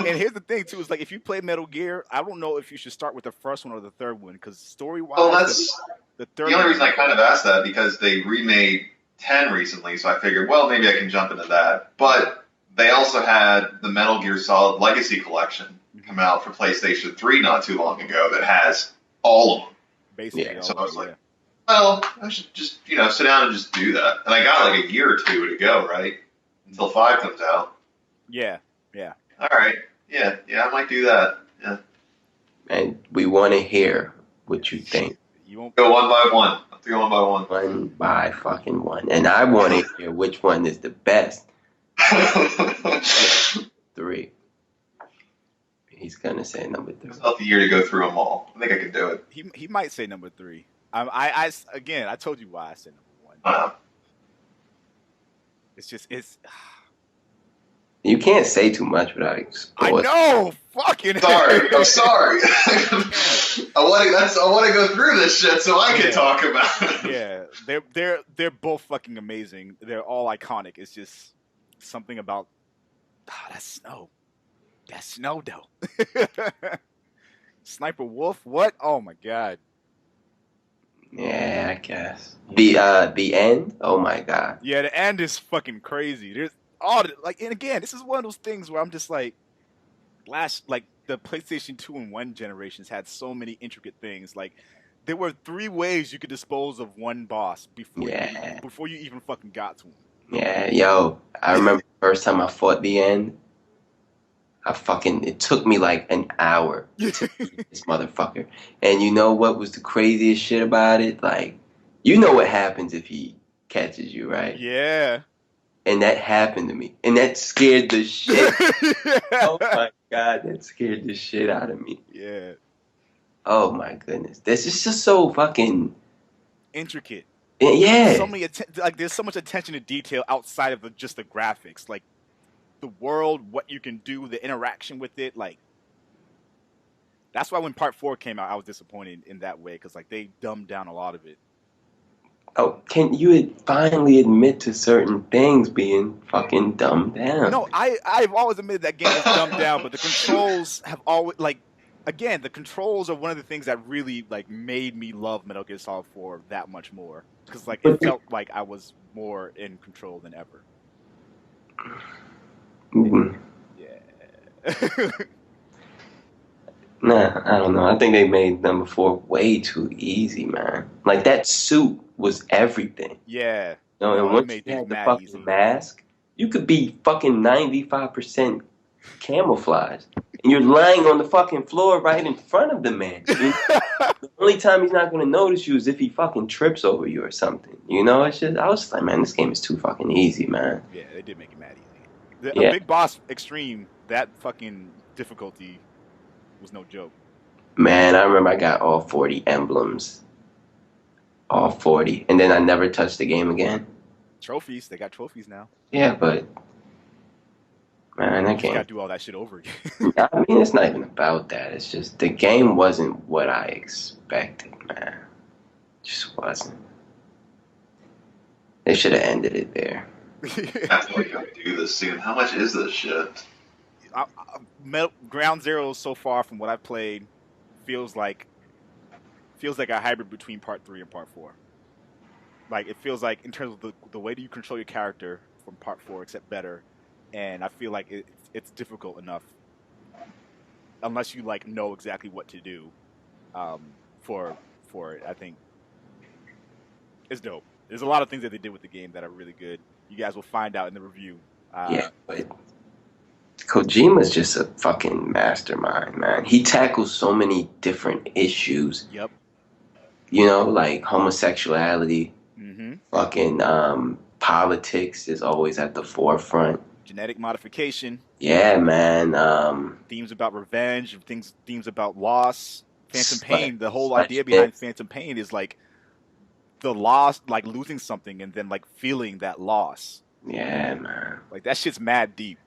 And here's the thing too: is like if you play Metal Gear, I don't know if you should start with the first one or the third one because story-wise, the only reason I kind of asked that because they remade 10 recently, so I figured, well, maybe I can jump into that. But they also had the Metal Gear Solid Legacy Collection come out for PlayStation 3 not too long ago that has all of them. Basically, yeah. So I was like, well, I should just, sit down and just do that. And I got like a year or two to go, right? Until 5 comes out. Yeah. All right. Yeah, I might do that. Yeah. And we want to hear what you think. You won't go one by one. Let's go one by one. One by fucking one. And I want to hear which one is the best. 3. He's gonna say number 3. It's not the year to go through them all. I think I could do it. He might say number 3. I told you why I said number 1. It's. You can't say too much without I know. Fucking. Sorry. I'm sorry. I want to go through this shit so I can talk about it. Yeah, they're both fucking amazing. They're all iconic. It's just something about that snow. That snow though. Sniper Wolf. What? Oh my god. Yeah, I guess the end. Oh my god. Yeah, the end is fucking crazy. There's and again, this is one of those things where I'm just like, the PlayStation 2 and 1 generations had so many intricate things. Like, there were 3 ways you could dispose of one boss before you even fucking got to him. Yeah, yo, I remember the first time I fought the end. It took me like an hour to beat this motherfucker. And you know what was the craziest shit about it? Like, you know what happens if he catches you, right? Yeah. And that happened to me. And that scared the shit. Oh my god, that scared the shit out of me. Yeah. Oh my goodness. This is just so fucking intricate. Yeah. There's so much attention to detail outside of just the graphics. Like, the world, what you can do, the interaction with it, like, that's why when Part 4 came out, I was disappointed in that way, because, like, they dumbed down a lot of it. Oh, can you finally admit to certain things being fucking dumbed down? No, I've always admitted that game is dumbed down, but the controls have always, like, again, the controls are one of the things that really, like, made me love Metal Gear Solid 4 that much more, because, like, it felt like I was more in control than ever. Yeah. Nah, I don't know. I think they made number 4 way too easy, man. Like that suit was everything. Yeah. No, No, and it once made you things had the mad fucking easy. mask, you could be fucking 95% camouflage. And you're lying on the fucking floor right in front of the man. You know? The only time he's not gonna notice you is if he fucking trips over you or something. You know, it's just I was like, man, this game is too fucking easy, man. Yeah, they did make it mad easy. A Yeah. Big Boss Extreme, that fucking difficulty was no joke. Man, I remember I got all 40 emblems. All 40. And then I never touched the game again. Trophies, they got trophies now. Yeah, but man, that You just game. gotta do all that shit over again. I mean, it's not even about that. It's just the game wasn't what I expected, man. It just wasn't. They should have ended it there. I feel like I do this soon. How much is this shit? Ground Zero so far from what I've played feels like a hybrid between Part 3 and Part 4. Like it feels like in terms of the way that you control your character from Part 4, except better. And I feel like it's difficult enough, unless you like know exactly what to do, for it. I think it's dope. There's a lot of things that they did with the game that are really good. You guys will find out in the review. Yeah, but Kojima's just a fucking mastermind, man. He tackles so many different issues. Yep. You know, like homosexuality, Mm-hmm. fucking politics is always at the forefront. Genetic modification. Yeah, man. Themes about revenge, themes about loss. Phantom Pain, the whole Sledge idea behind Pits. Phantom Pain is like the loss, like losing something and then like feeling that loss. Yeah, man. Like that shit's mad deep.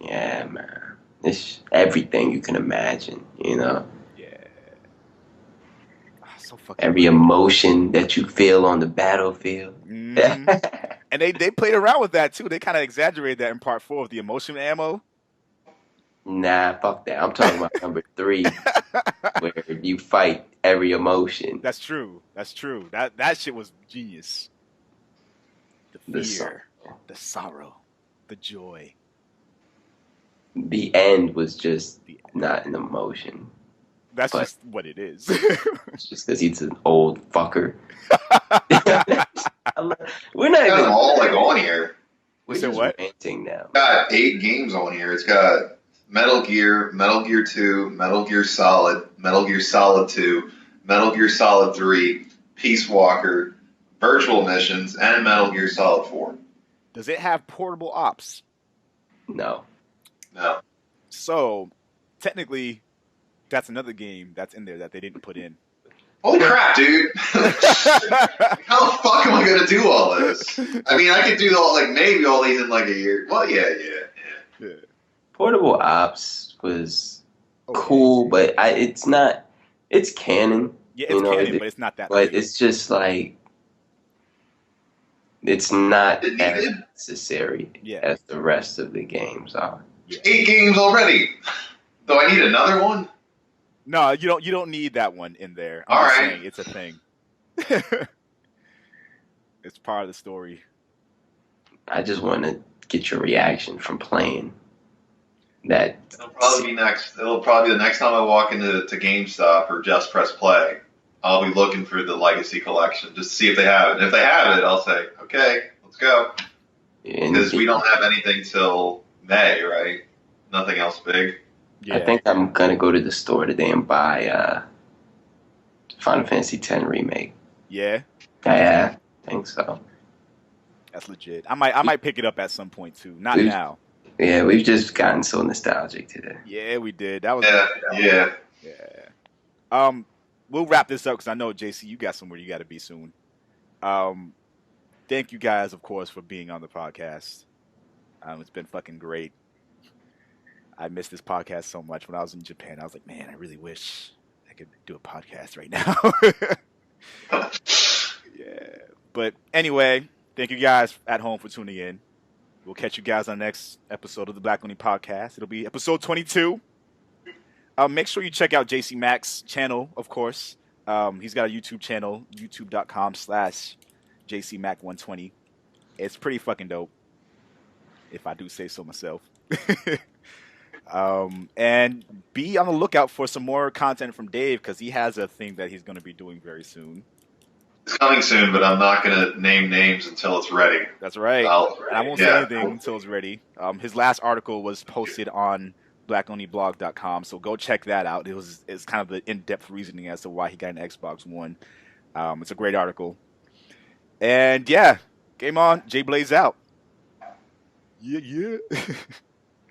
Yeah, man. It's everything you can imagine, you know? Yeah. So fucking Every emotion that you feel on the battlefield. Mm-hmm. And they played around with that too. They kind of exaggerated that in Part 4 of the emotion ammo. Nah, fuck that. I'm talking about number 3, where you fight every emotion. That's true. That shit was genius. The fear, the sorrow, the joy. The end was just not an emotion. That's just what it is. It's just because he's an old fucker. We're not Got even them all like on here. We're said just what? ranting now. Got 8 games on here. It's got Metal Gear, Metal Gear 2, Metal Gear Solid, Metal Gear Solid 2, Metal Gear Solid 3, Peace Walker, Virtual Missions, and Metal Gear Solid 4. Does it have portable ops? No. No. So, technically, that's another game that's in there that they didn't put in. Holy crap, dude! How the fuck am I gonna do all this? I mean, I could do maybe all these in like a year. Well, yeah. Portable Ops was cool, but it's not. It's canon. Yeah, it's canon, but it's not that. But it's just like it's not It as needed. necessary as the rest of the games are. Yeah. 8 games already. Do I need another one? No, you don't need that one in there. All I'm just right. saying it's a thing. It's part of the story. I just want to get your reaction from playing that. It'll probably be next. It'll probably be the next time I walk into GameStop or Just Press Play. I'll be looking for the Legacy Collection just to see if they have it. And if they have it, I'll say, okay, let's go. Because we don't have anything till May, right? Nothing else big. Yeah. I think I'm gonna go to the store today and buy Final Fantasy X remake. Yeah, Yeah, I think so. that's legit. I might pick it up at some point too. Not now. Yeah, we've just gotten so nostalgic today. Yeah, we did. That was Yeah. We'll wrap this up because I know JC, you got somewhere you got to be soon. Thank you guys, of course, for being on the podcast. It's been fucking great. I missed this podcast so much when I was in Japan. I was like, man, I really wish I could do a podcast right now. Yeah. But anyway, thank you guys at home for tuning in. We'll catch you guys on the next episode of the Black Only Podcast. It'll be episode 22. Make sure you check out JC Mack's channel, of course. He's got a YouTube channel, youtube.com/JCMack120. It's pretty fucking dope. if I do say so myself. And be on the lookout for some more content from Dave, because he has a thing that he's going to be doing very soon. It's coming soon, but I'm not going to name names until it's ready. That's right. And I won't say anything until it's ready. His last article was posted on blackonlyblog.com, so go check that out. It's kind of the in-depth reasoning as to why he got an Xbox One. It's a great article. And yeah, game on. Jay Blaze out. Yeah.